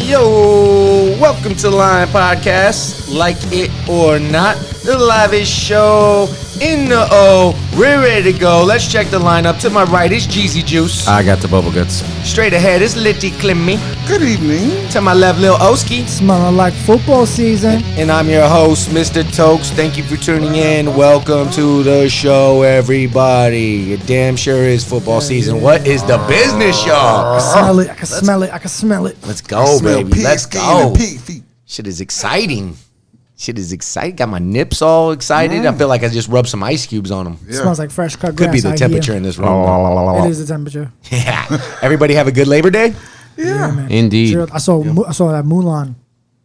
Yo, welcome to the Line Podcast. Like it or not, the livest show in the O. We're ready to go. Let's check the lineup. To my right is Jeezy Juice. I got the bubble guts. Straight ahead is Litty Clemmy. Good evening. To my left, Lil Oski. Smelling like football season. And I'm your host, Mr. Tokes. Thank you for tuning in. Welcome to the show, everybody. It damn sure is football season. What is the business, y'all? I smell it. I can smell it. I can smell it. Let's go, baby. Let's go. Pig feet. Shit is exciting. Got my nips all excited. I feel like I just rubbed some ice cubes on them. Yeah. Smells like fresh cut grass. Could be the temperature in this room. It is the temperature. Yeah. Everybody have a good Labor Day? Yeah, man. Indeed. Sure. I saw that Mulan.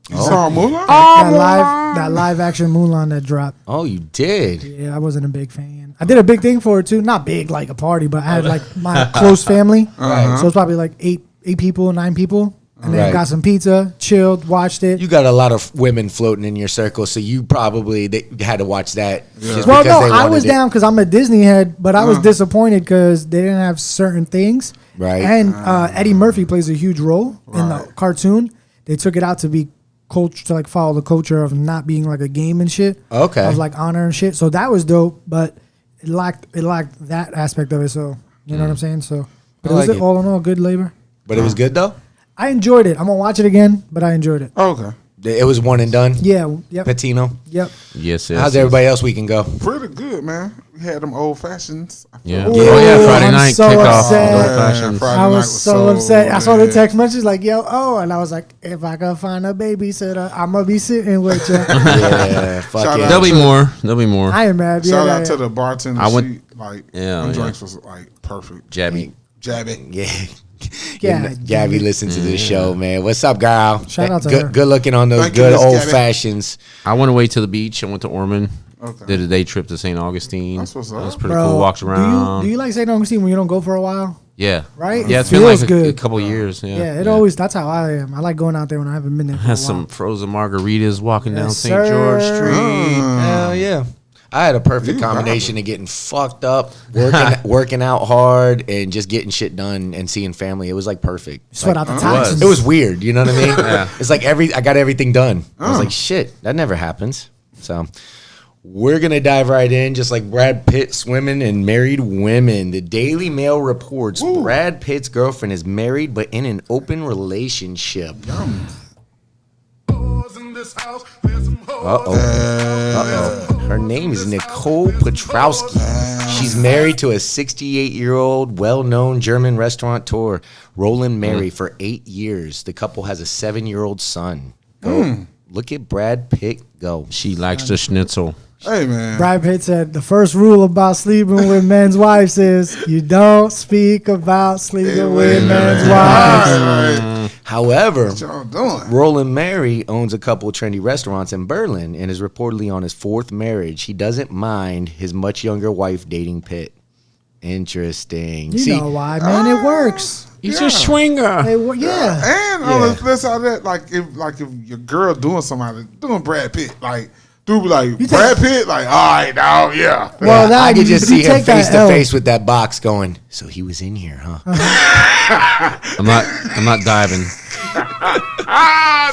You saw Mulan? That live action Mulan that dropped. Oh, you did? Yeah, I wasn't a big fan. I did a big thing for it too. Not big like a party, but I had like my close family. So it's probably like eight people, 9 people. And then got some pizza, chilled, watched it. You got a lot of women floating in your circle, so you probably had to watch that. Yeah. Just Well, because no, they I wanted was it. down because I'm a Disney head, but I was disappointed because they didn't have certain things. Right. And Eddie Murphy plays a huge role in the cartoon. They took it out to be culture, to like follow the culture of not being like a game and shit. Okay. Of like honor and shit. So that was dope, but it lacked that aspect of it. So you know what I'm saying. So, but I it was like it. all in all good labor. But it was good, though? I enjoyed it. I'm gonna watch it again, but I enjoyed it. Okay. It was one and done? Yeah. Yep. Patino? Yep. Yes. How's everybody else weekend go? Pretty good, man. We had them old fashions. Yeah. Ooh, Oh yeah. Friday I'm night so kickoff. upset. Old fashions. Friday I night was so upset. I saw the yeah. text message like, yo, and I was like, if I can find a babysitter, I'm going to be sitting with you. Yeah, fuck Shout it. out. There'll be more. There'll be more. I am mad. Shout Yeah, out yeah. to the bartender. I went- Them drinks was like perfect. Jabby. Jabby. Yeah. Yeah, Gabby listens to this show, man. What's up, girl? Shout out to good, her. Good looking on those Thank you, good Miss old Gabby. fashions. I went away to the beach. I went to Ormond. Okay. Did a day trip to St. Augustine. That's what's up. That was pretty Bro, cool. Walked around. Do you like St. Augustine when you don't go for a while? Yeah. Right? Yeah. It It's been like feels a good. couple of years. Yeah. Yeah, it always, that's how I am. I like going out there when I haven't been there for a while. Has some frozen margaritas walking down Yes, St. George sir. Street. Hell yeah. I had a perfect You combination of getting fucked up, working out hard, and just getting shit done and seeing family. It was like perfect. Sweat Like, out the toxins. it was weird, you know what I mean? Yeah. It's like I got everything done. I was like, shit, that never happens. So we're gonna dive right in, just like Brad Pitt swimming and married women. The Daily Mail reports Brad Pitt's girlfriend is married but in an open relationship. Uh-oh. Her name is Nicole Petrowski. She's married to a 68-year-old, well-known German restaurateur, Roland Mary, for 8 years. The couple has a 7-year-old son. Go. Look at Brad Pitt go. She likes the schnitzel. Hey, man. Brad Pitt said the first rule about sleeping with men's wives is you don't speak about sleeping with men's wives. However, What y'all doing? Roland Mary owns a couple of trendy restaurants in Berlin and is reportedly on his 4th marriage. He doesn't mind his much younger wife dating Pitt. Interesting. You know why, man? It works. He's Yeah. a swinger. Yeah. And on the flip side of that, like if your girl doing Brad Pitt, like dude be like Brad Pitt, like all right now, yeah. Well, that, I could just see him take that face to L. face with that box going, so he was in here, huh? I'm not diving.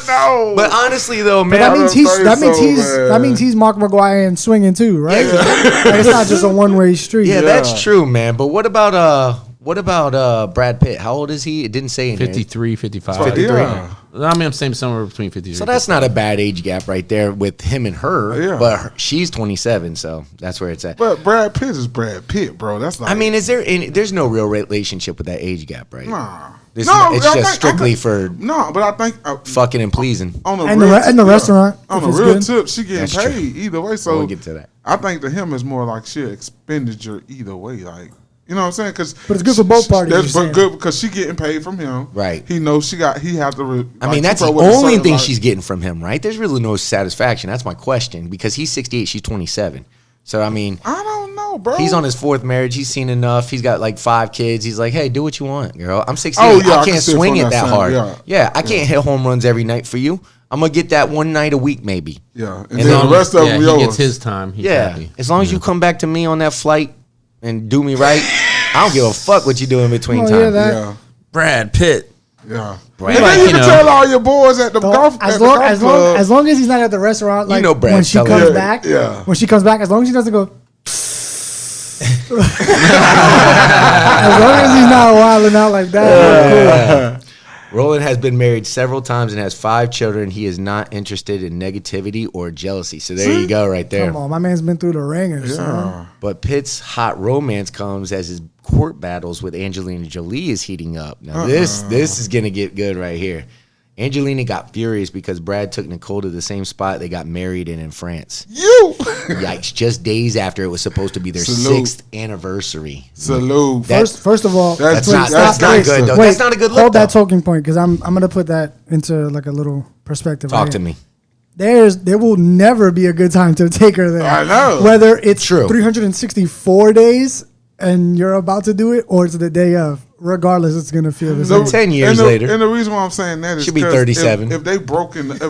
No. But honestly, though, But man, that means don't think so, man. he's Mark McGuire and swinging too, right? Like, it's not just a one-way street. yeah, that's true, man. But what about Brad Pitt? How old is he? It didn't say in 53, 55. 53. Yeah. I mean, I'm saying somewhere between 53. So that's not a bad age gap right there with him and her. Yeah. But she's 27, so that's where it's at. But Brad Pitt is Brad Pitt, bro. That's like I mean, there's no real relationship with that age gap, right? nah. It's No, it's I just think- strictly I for think- No, but I think fucking and pleasing. on the And real the restaurant, on if the it's real good. tip, she getting That's true. paid either way. So We'll get to that. I think to him is more like shit expenditure either way. Like you know what I'm saying? But it's good for both parties, That's you're but saying. good because she getting paid from him. Right. He knows he have to. I mean, that's the only thing she's getting from him, right? There's really no satisfaction. That's my question because he's 68, she's 27. So I mean, I don't know, bro. he's on his 4th marriage. He's seen enough. He's got like 5 kids. He's like, hey, do what you want, girl. I'm 68. Oh, yeah, I I can can't see it swing from it that that side, hard. yeah. I can't hit home runs every night for you. I'm gonna get that one night a week, maybe. Yeah, and And then then- the rest of yeah, them he yours. gets his time. He's Yeah, happy. as long as you come back to me on that flight and do me right, I don't give a fuck what you do in between Oh, time. yeah, that- Yeah. Brad Pitt. Yeah. Brad, And then you can tell all your boys at the golf as club. long as he's not at the restaurant, like Brad when she telling comes you. back, Yeah. when she comes back, as long as she doesn't go, as long as he's not wilding out like that, cool. Roland has been married several times and has 5 children. He is not interested in negativity or jealousy. So there you go, right there. Come on, my man's been through the ringer. Son. But Pitt's hot romance comes as his court battles with Angelina Jolie is heating up. Now this is gonna get good right here. Angelina got furious because Brad took Nicole to the same spot they got married in France. Yikes! Just days after it was supposed to be their 6th anniversary. Salute. First of all, That's Wait, not that's good though. Wait, That's not a good look. hold that though. talking point because I'm gonna put that into like a little perspective. Talk right to here. me. There will never be a good time to take her there. I know. Whether it's True. 364 days and you're about to do it, or it's the day of. Regardless, it's gonna feel the same. 10 years and later. And the reason why I'm saying that is Should be 'cause 37. If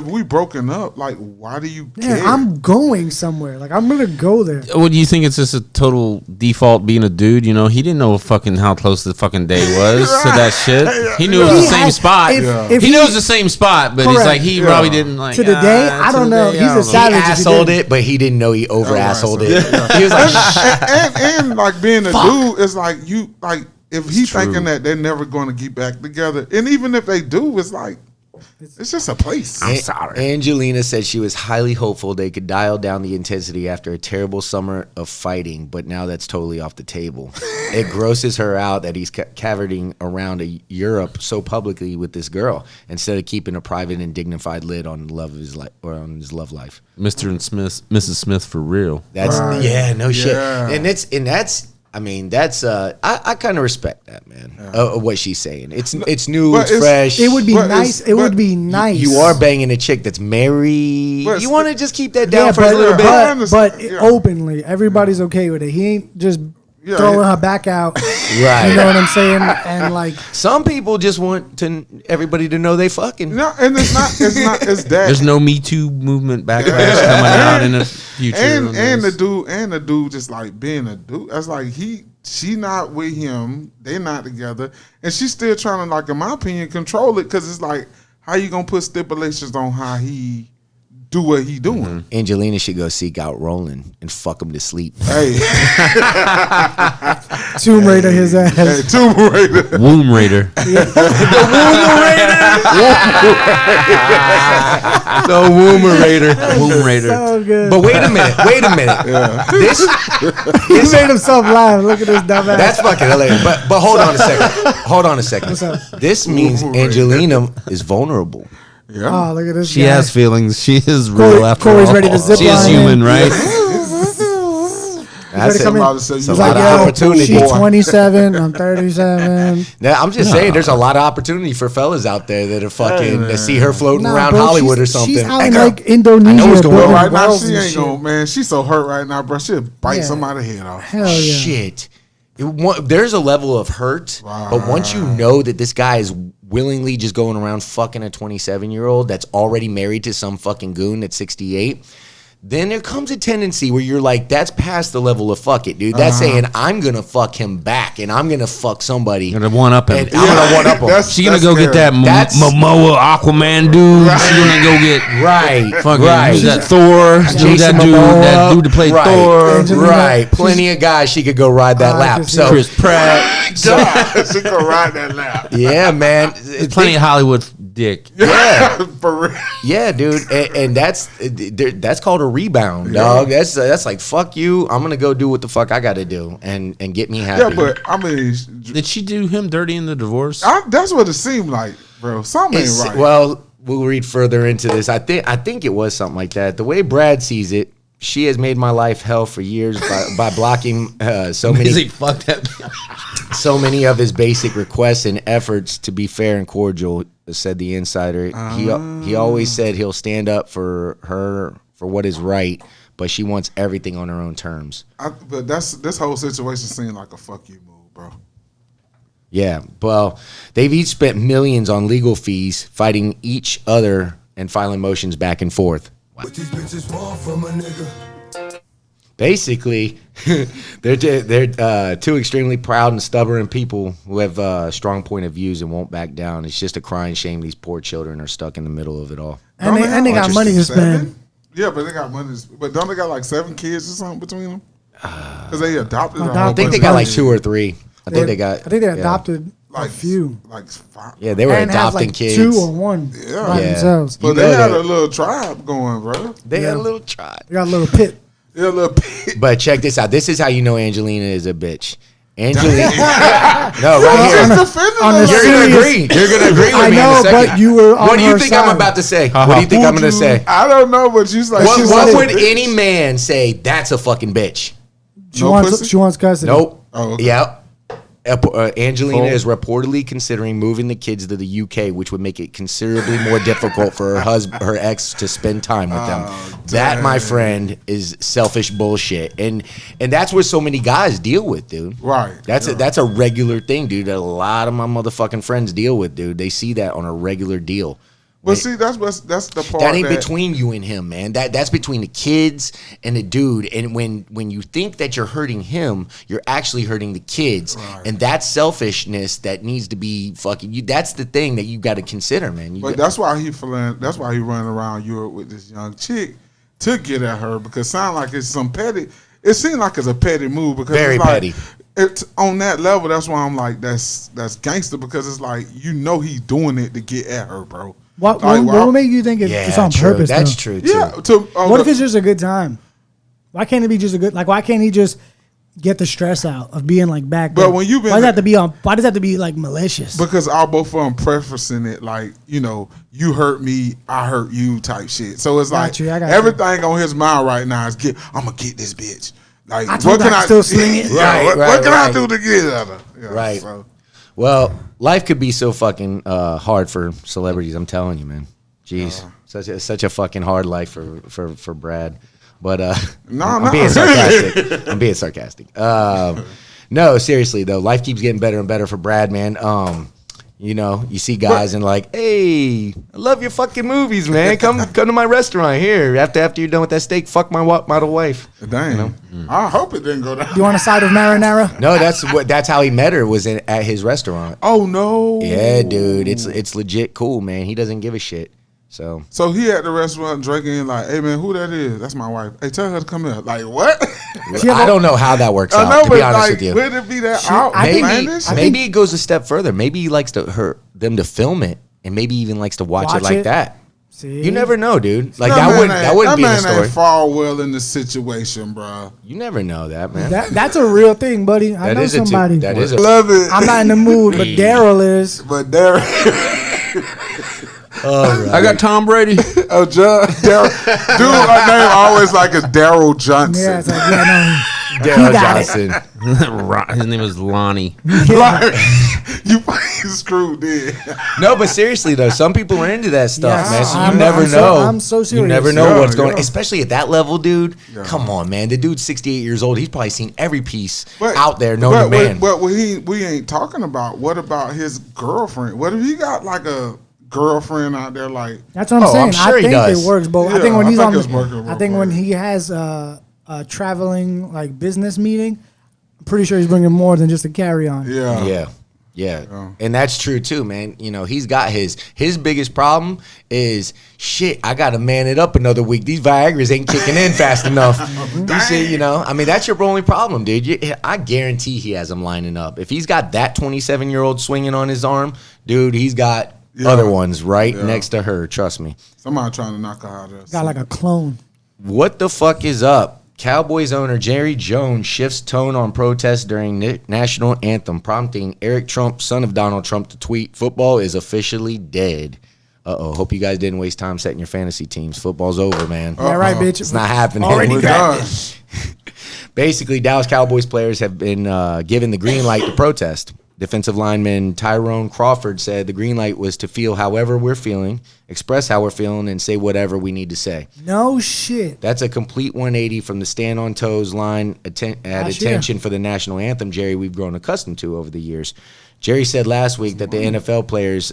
we broken up, like, why do you care? Yeah, I'm going somewhere. Like I'm gonna go there. What do you think? It's just a total default being a dude. You know, he didn't know fucking how close the fucking day was to that shit. He knew it was He the same had- spot. if He knew it was the same spot, but he's Correct. like he probably didn't like To the day, I to don't the know. day, He's I a don't know. He savage. if he assholed did. it, but he didn't know he over assholed so- it. He was like, and like being a dude is like you like if he's true. thinking that they're never going to get back together, and even if they do, it's like it's just a place. Angelina said she was highly hopeful they could dial down the intensity after a terrible summer of fighting, but now that's totally off the table. It grosses her out that he's cavorting around Europe so publicly with this girl instead of keeping a private and dignified lid on the love of his life or on his love life. Mr. and Smith, Mrs. Smith for real. That's no shit. Yeah. And that's I mean, that's I kind of respect that, man. What she's saying. It's new, But it's it's- fresh. It would be But nice. it's- It would but be nice. You are banging a chick that's married. But You want to just keep that down yeah, for a little bit. I understand. Yeah. openly, everybody's okay with it. He ain't just Yeah, throwing yeah. her back out. Right. You know what I'm saying? And like, Some people just want everybody to know they fucking. No, and it's that. There's no Me Too movement backlash coming out in the future. on and this. the dude just like being a dude. That's like she not with him. They not together, and she's still trying to, like, in my opinion, control it because it's like, how you gonna put stipulations on how he do what he doing? Angelina should go seek out Roland and fuck him to sleep. Hey, Tomb Raider his ass. hey, Tomb Raider. Womb Raider. The Woomerator. Womb Raider. So good. But wait a minute. This He made himself laugh. Look at this dumb ass. that's fucking hilarious. But hold on a second. Hold on a second. This means Angelina is vulnerable. Yeah. Oh, look at this. She guy. has feelings. She is Corey- real after Corey's all. ready to zip She is line human, in. right? That's to come in. Somebody say It's you a He's lot like, of yo, opportunity. she's 27. I'm 37. Now, I'm just saying, there's a lot of opportunity for fellas out there that are fucking that see her floating Nah, around bro, Hollywood or she's- something. She's out Hey, in girl, like Indonesia. I know what's going But on. building right now wells she and ain't shit. gonna, man. She's so hurt right now, bro. She'll bite Yeah. somebody's head off. Hell yeah. Shit. There's a level of hurt, but once you know that this guy is willingly just going around fucking a 27-year-old that's already married to some fucking goon at 68, then there comes a tendency where you're like, that's past the level of fuck it, dude. That's saying, I'm going to fuck him back and I'm going to fuck somebody. Gonna one up him. And I'm going to one up him. That's- She gonna go get that That's- Momoa Aquaman dude. She gonna go get Right, fucking right. who's that Thor. Who's Jason that dude? Momoa. That dude to play Right. Thor. Angelina- Right. Plenty of guys she could go ride that I lap. can see So, Chris Pratt. She gonna ride that lap. yeah, man. Plenty of Hollywood dick. Yeah. For real. Yeah, dude, and that's called a rebound, dog. That's like, fuck you. I'm gonna go do what the fuck I got to do and get me happy. Yeah, but I mean, Did she do him dirty in the divorce? that's what it seemed like, bro. Something ain't right. Well, we'll read further into this. I think it was something like that. The way Brad sees it, she has made my life hell for years by blocking so Is many he fucked that? so many of his basic requests and efforts to be fair and cordial, said the insider. He always said he'll stand up for her for what is right, but she wants everything on her own terms. But this whole situation seemed like a fuck you move, bro. Yeah, well, they've each spent millions on legal fees, fighting each other and filing motions back and forth. What these bitches want from a nigga. Basically, they're two extremely proud and stubborn people who have strong point of views and won't back down. It's just a crying shame these poor children are stuck in the middle of it all. And they got money to spend. Yeah, but they got money. But don't they got like 7 kids or something between them? Because they adopted. I think they got like 2 or 3. I think they adopted like a few. Like 5. Yeah, they were And have adopting like kids. 2 or 1 by themselves. But they had a little tribe going, bro. They had a little tribe. They got a little pit. Yeah, a little bit. But check this out. This is how you know Angelina is a bitch. Angelina. No, right here. You're going to agree. You're going to agree with I me know, in a second. but you were on What do you her think side. I'm about to say? What do you think I'm going to say? I don't know, but she's like, What would any man say? That's a fucking bitch. She wants custody. Nope. Oh, okay. Yep. Angelina is reportedly considering moving the kids to the UK, which would make it considerably more difficult for her ex to spend time with them. That, my friend, is selfish bullshit, and that's what so many guys deal with, dude. Right. That's a regular thing, dude. That a lot of my motherfucking friends deal with, dude. They see that on a regular deal. But see, that's the part that ain't between you and him, man. That's between the kids and the dude. And when you think that you're hurting him, you're actually hurting the kids. Right. And that's selfishness that needs to be fucking you. That's the thing that you got to consider, man. That's why he running around Europe with this young chick to get at her, because it sounds like it's some petty. It seems like it's a petty move, because very it's like, petty. It's on that level. That's why I'm like, that's gangster, because it's like, he's doing it to get at her, bro. What would make you think it's on purpose? That's though? true too. Yeah. What if it's just a good time? Why can't it be just a good? Like, why can't he just get the stress out of being like back? But when you've been, why does it have to be like malicious? Because all both of them preferencing it like, you hurt me, I hurt you type shit. So it's like everything on his mind right now is I'm gonna get this bitch. Like, what can I still sling it? What can I do to get at her? Yeah, right. So. Well, life could be so fucking hard for celebrities. I'm telling you, man. Jeez, such a fucking hard life for Brad. But I'm being sarcastic. I'm being sarcastic. No, seriously though, life keeps getting better and better for Brad, man. You see guys and like, hey, I love your fucking movies, man. Come to my restaurant here. After you're done with that steak, fuck my model wife. Dang. I hope it didn't go down. You want a side of marinara? No, that's how he met her, was at his restaurant. Oh no. Yeah, dude, it's legit cool, man. He doesn't give a shit. So he at the restaurant drinking like, hey man, who that is? That's my wife. Hey, tell her to come here. Like what? I don't know how that works out. To be honest with you, would it be that outlandish? Maybe it goes a step further. Maybe he likes them to film it, and maybe even likes to watch it like that. See? You never know, dude. Like that wouldn't be in the story. Ain't fall well in the situation, bro. You never know that, man. That's a real thing, buddy. I know somebody. That is. Love it. I'm not in the mood, but Daryl is. But Daryl. Right. I got Tom Brady. Oh, Daryl. Dude, my name always like is Daryl Johnson. Yeah, it's like, no. Daryl Johnson. His name is Lonnie. You fucking screwed in. No, but seriously though, some people are into that stuff, Yes, man. So I'm you never know. I'm so serious. You never know what's going on, Yeah. especially at that level, dude. Yeah. Come on, man. The dude's 68 years old. He's probably seen every piece out there known to man. But we ain't talking about. What about his girlfriend? What if he got like a girlfriend out there? Like, that's what I'm saying. I'm sure I think does. it works, but Yeah, I think when he's when he has a traveling like business meeting, I'm pretty sure he's bringing more than just a carry on. Yeah. And that's true too, man. He's got his biggest problem is shit. I gotta man it up another week. These Viagra's ain't kicking in fast enough. You see, I mean, that's your only problem, dude. I guarantee he has them lining up. If he's got that 27-year-old swinging on his arm, dude, he's got other ones right next to her. Trust me. Somebody trying to knock her out of Got like a clone. What the fuck is up? Cowboys owner Jerry Jones shifts tone on protests during national anthem, prompting Eric Trump, son of Donald Trump, to tweet, "Football is officially dead." Hope you guys didn't waste time setting your fantasy teams. Football's over, man. Yeah, right, bitch. It's not happening. Already done. Basically, Dallas Cowboys players have been given the green light to protest. Defensive lineman Tyrone Crawford said the green light was to feel however we're feeling, express how we're feeling, and say whatever we need to say. No shit. That's a complete 180 from the stand on toes line attention for the national anthem, Jerry, we've grown accustomed to over the years. Jerry said last week that the NFL players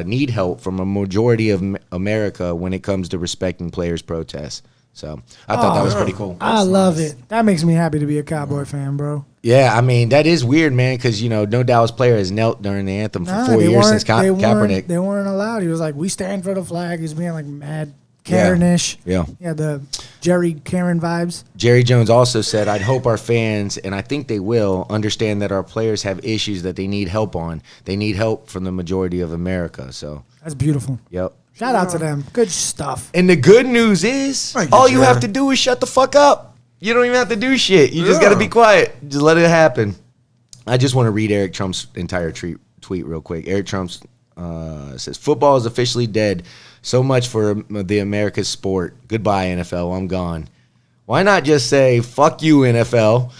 need help from a majority of America when it comes to respecting players' protests. So I thought that was pretty cool. I love it. That makes me happy to be a Cowboy fan, bro. Yeah, I mean, that is weird, man, because, no Dallas player has knelt during the anthem for 4 years since Kaepernick. They weren't allowed. He was like, we stand for the flag. He's being like mad Karen-ish. Yeah. Yeah, the Jerry Karen vibes. Jerry Jones also said, I'd hope our fans, and I think they will, understand that our players have issues that they need help on. They need help from the majority of America. So that's beautiful. Yep. Shout out to them. Good stuff. And the good news is, all you have to do is shut the fuck up. You don't even have to do shit. You just got to be quiet. Just let it happen. I just want to read Eric Trump's entire tweet real quick. Eric Trump says, football is officially dead. So much for the America's sport. Goodbye, NFL. I'm gone. Why not just say, fuck you, NFL?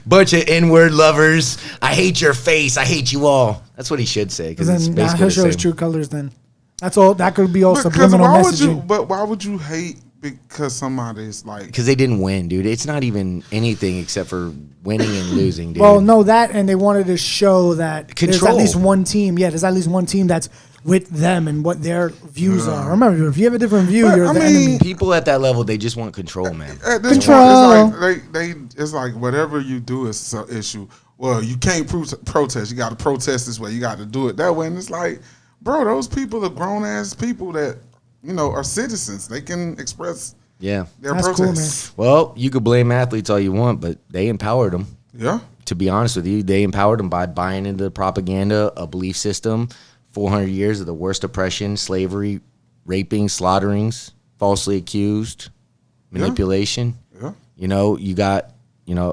Bunch of N-word lovers. I hate your face. I hate you all. That's what he should say. Because then he'll show his true colors then. That's all. That could be all subliminal messaging. But why would you hate because somebody's like... Because they didn't win, dude. It's not even anything except for winning and losing, dude. Well, no, that, and they wanted to show that Control. There's at least one team. Yeah, there's at least one team that's with them and what their views are. Remember, if you have a different view, you're the enemy. People at that level, they just want control, man. At this point, it's like it's like whatever you do is an issue. Well, you can't protest. You got to protest this way. You got to do it that way. And it's like, bro, those people are grown ass people that are citizens. They can express their protests. Cool, man. Well, you could blame athletes all you want, but they empowered them. Yeah. To be honest with you, they empowered them by buying into the propaganda, a belief system. 400 years of the worst oppression, slavery, raping, slaughterings, falsely accused, manipulation. Yeah. You got,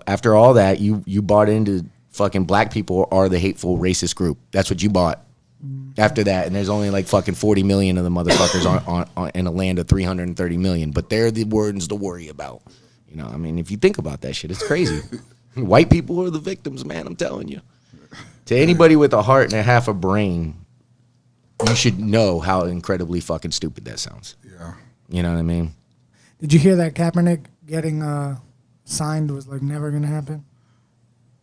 after all that, you bought into fucking black people are the hateful racist group. That's what you bought. After that, and there's only like fucking 40 million of the motherfuckers on in a land of 330 million, but they're the ones to worry about. I mean, if you think about that shit, it's crazy. White people are the victims, man, I'm telling you. To anybody with a heart and a half a brain, you should know how incredibly fucking stupid that sounds. Yeah. You know what I mean? Did you hear that Kaepernick getting signed was like never going to happen?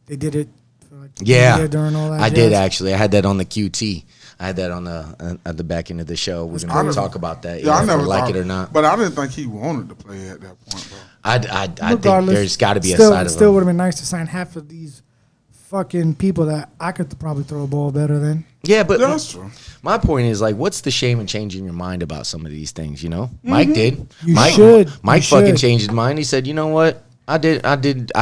They did it for like during all that. I did actually. I had that on the QT. I had that on the at the back end of the show. We're going to talk about that. Yeah, I never like it or not. But I didn't think he wanted to play at that point, bro. I think there's got to be a side of him. Still would have been nice to sign half of these fucking people that I could probably throw a ball better than. Yeah, but that's true. My point is, like, what's the shame in changing your mind about some of these things, Mike did. Mike fucking changed his mind. He said, you know what? I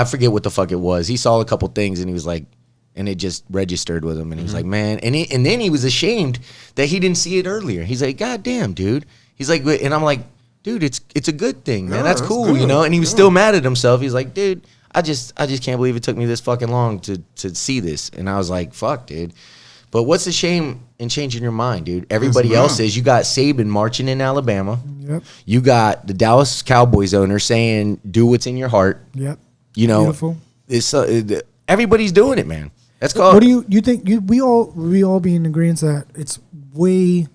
forget what the fuck it was. He saw a couple things and he was like, and it just registered with him. And he was like, man. And then he was ashamed that he didn't see it earlier. He's like, God damn, dude. He's like, and I'm like, dude, it's a good thing, man. Yeah, that's cool, good. And he was still mad at himself. He's like, dude, I just can't believe it took me this fucking long to see this. And I was like, fuck, dude. But what's the shame in changing your mind, dude? Everybody else is. You got Saban marching in Alabama. Yep. You got the Dallas Cowboys owner saying, do what's in your heart. Yep. Beautiful. It's everybody's doing it, man. That's called. What do you think? We all be in agreement that it's way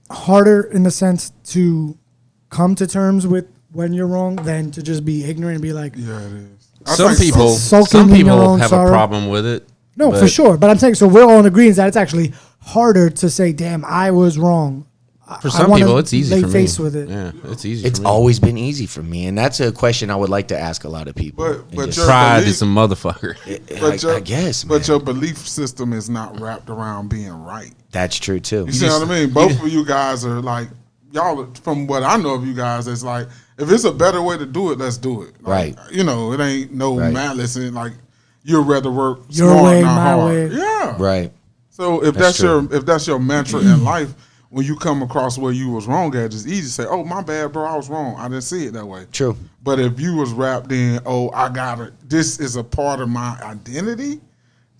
harder in the sense to come to terms with when you're wrong than to just be ignorant and be like, yeah, it is. Some people have a problem with it. No, for sure. But I'm saying, so we're all in agreement that it's actually harder to say, damn, I was wrong. For some people, it's easy for me. Face with it. Yeah, it's easy. It's always been easy for me, and that's a question I would like to ask a lot of people. But pride is a motherfucker. I guess, man. But your belief system is not wrapped around being right. That's true too. You see what I mean? Both of you guys are like, y'all. From what I know of you guys, it's like, if it's a better way to do it, let's do it. Like, right. It ain't no malice in like. You'd rather work your smart, way, not my hard. way. Yeah. Right. So if that's your mantra in life, when you come across where you was wrong at, it's easy to say, "Oh, my bad, bro. I was wrong. I didn't see it that way." True. But if you was wrapped in, "Oh, I got it. This is a part of my identity,"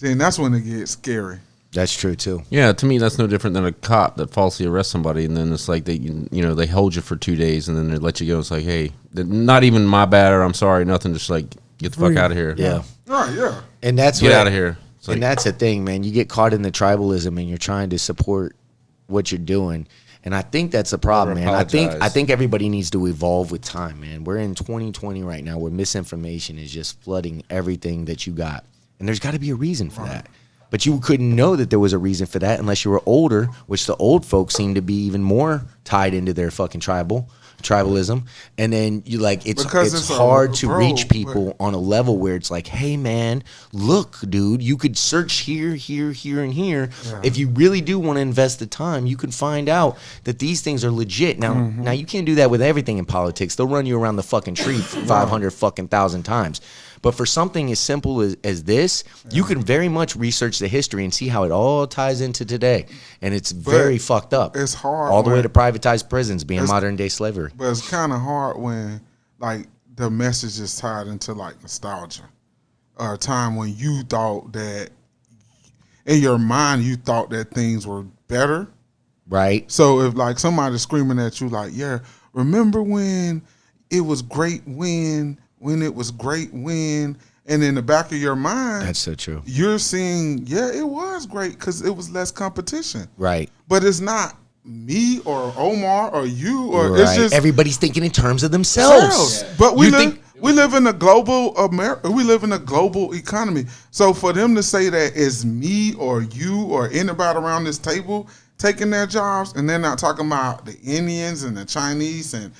then that's when it gets scary. That's true too. Yeah, to me, that's no different than a cop that falsely arrests somebody, and then it's like they hold you for 2 days, and then they let you go. It's like, hey, not even my bad, or I'm sorry, nothing. Just like get the fuck out of here. Yeah. Right. Yeah. And that's get out of here. And that's the thing, man. You get caught in the tribalism, and you're trying to support what you're doing. And I think that's a problem, man. I think everybody needs to evolve with time, man. We're in 2020 right now where misinformation is just flooding everything that you got. And there's got to be a reason for that. But you couldn't know that there was a reason for that unless you were older, which the old folks seem to be even more tied into their fucking tribalism. And then you like it's hard to reach people on a level where it's like, hey man, look, dude, you could search here, and here. Yeah. If you really do want to invest the time, you can find out that these things are legit. Now you can't do that with everything in politics. They'll run you around the fucking tree 500 fucking thousand times. But for something as simple as this, you can very much research the history and see how it all ties into today. And it's very fucked up. It's hard. All the way to privatized prisons being modern day slavery. But it's kind of hard when, like, the message is tied into, like, nostalgia. Or a time when you thought that, in your mind, you thought that things were better. Right. So if, like, somebody's screaming at you, like, yeah, remember when it was great when it was great when, and in the back of your mind, that's so true. You're seeing, yeah, it was great because it was less competition. Right. But it's not me or Omar or you or it's just everybody's thinking in terms of themselves. Yeah. But we live in a global America. We live in a global economy. So for them to say that it's me or you or anybody around this table taking their jobs, and they're not talking about the Indians and the Chinese and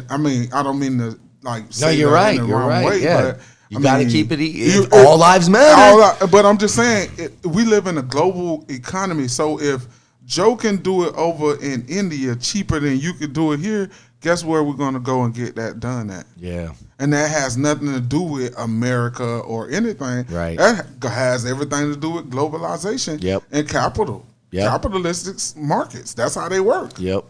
I mean, I don't mean to. Like, no, you're right. You're right. Way, yeah, you got to keep it. All lives matter. But I'm just saying, we live in a global economy. So if Joe can do it over in India cheaper than you could do it here, guess where we're going to go and get that done at? Yeah. And that has nothing to do with America or anything. Right. That has everything to do with globalization and capital. Yep. Capitalistic markets. That's how they work. Yep.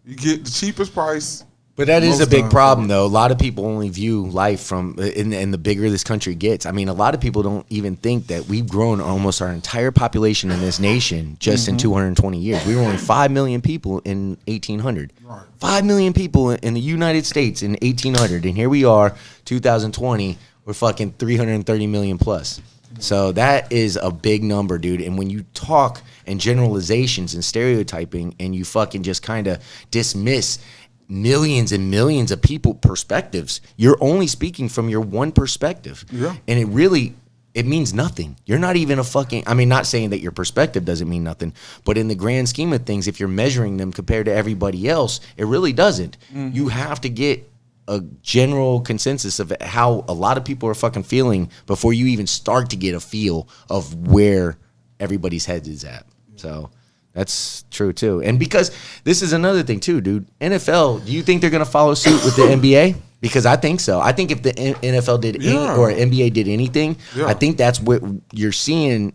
You get the cheapest price. But that is a big problem, though. A lot of people only view life from, and the bigger this country gets. I mean, a lot of people don't even think that we've grown almost our entire population in this nation just in 220 years. We were only 5 million people in 1800. Right. 5 million people in the United States in 1800. And here we are, 2020, we're fucking 330 million plus. So that is a big number, dude. And when you talk in generalizations and stereotyping and you fucking just kind of dismiss millions and millions of people perspectives, you're only speaking from your one perspective. Yeah. And it means nothing. You're not even not saying that your perspective doesn't mean nothing, but in the grand scheme of things, if you're measuring them compared to everybody else, it really doesn't. You have to get a general consensus of how a lot of people are fucking feeling before you even start to get a feel of where everybody's head is at. So that's true too. And because this is another thing too, dude. NFL, do you think they're going to follow suit with the NBA? Because I think so. I think if the NFL did or NBA did anything, I think that's what you're seeing.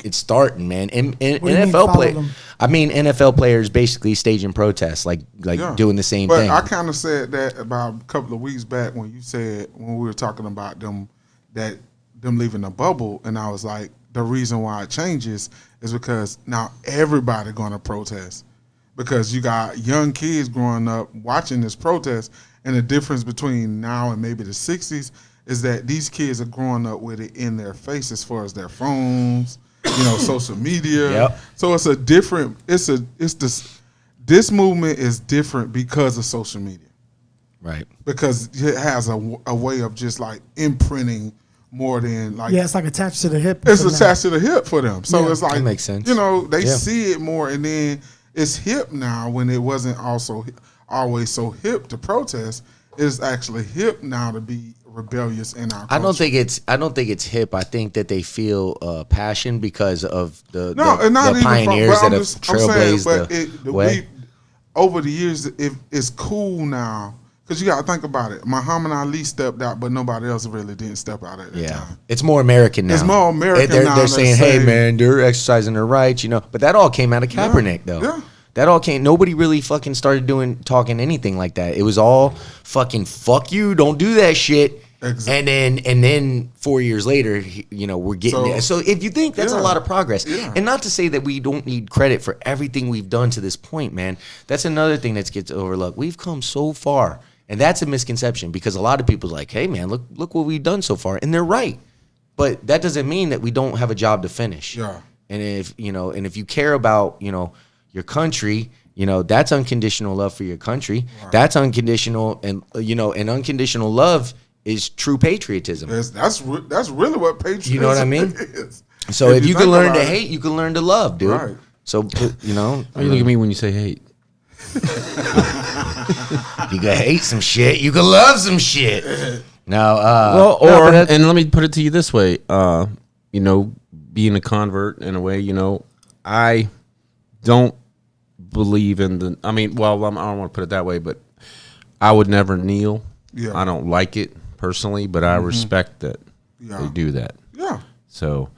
It's starting, man. And NFL players basically staging protests, like doing the same thing. But I kind of said that about a couple of weeks back when we were talking about them leaving the bubble, and I was like, the reason why it changes is because now everybody going to protest, because you got young kids growing up watching this protest, and the difference between now and maybe the 60s is that these kids are growing up with it in their face as far as their phones, social media. Yep. So it's a different. This movement is different because of social media, right? Because it has a way of just like imprinting. More than like it's like attached to the hip. It's attached to the hip for them, so it's like that makes sense. They see it more, and then it's hip now when it wasn't also always so hip to protest. It's actually hip now to be rebellious in our culture. I don't think it's hip. I think that they feel passion because of the pioneers that have trailblazed the way. Over the years, it's cool now. Because you got to think about it. Muhammad Ali stepped out, but nobody else really didn't step out at that time. It's more American now. It's more American now. They're saying, hey, man, they're exercising their rights, But that all came out of Kaepernick, though. Yeah. That all came. Nobody really fucking started talking anything like that. It was all fucking fuck you, don't do that shit. Exactly. And then 4 years later, we're getting there. So if you think that's a lot of progress, and not to say that we don't need credit for everything we've done to this point, man. That's another thing that gets overlooked. We've come so far. And that's a misconception, because a lot of people's like, hey, man, look what we've done so far. And they're right. But that doesn't mean that we don't have a job to finish. Yeah. And if you care about, your country, that's unconditional love for your country. Right. That's unconditional. And, and unconditional love is true patriotism. That's really what patriotism is. You know what I mean? So if you can think learn to about it. hate, you can learn to love, dude. Right. So you know, Why you look at me when you say hate? you can hate some shit, you can love some shit. No, Well, no, or but and let me put it to you this way. You know, being a convert in a way, you know, I don't believe in the. I mean, well, I don't want to put it that way, but I would never kneel. Yeah. I don't like it personally, but I respect that Yeah. they do that. Yeah. So,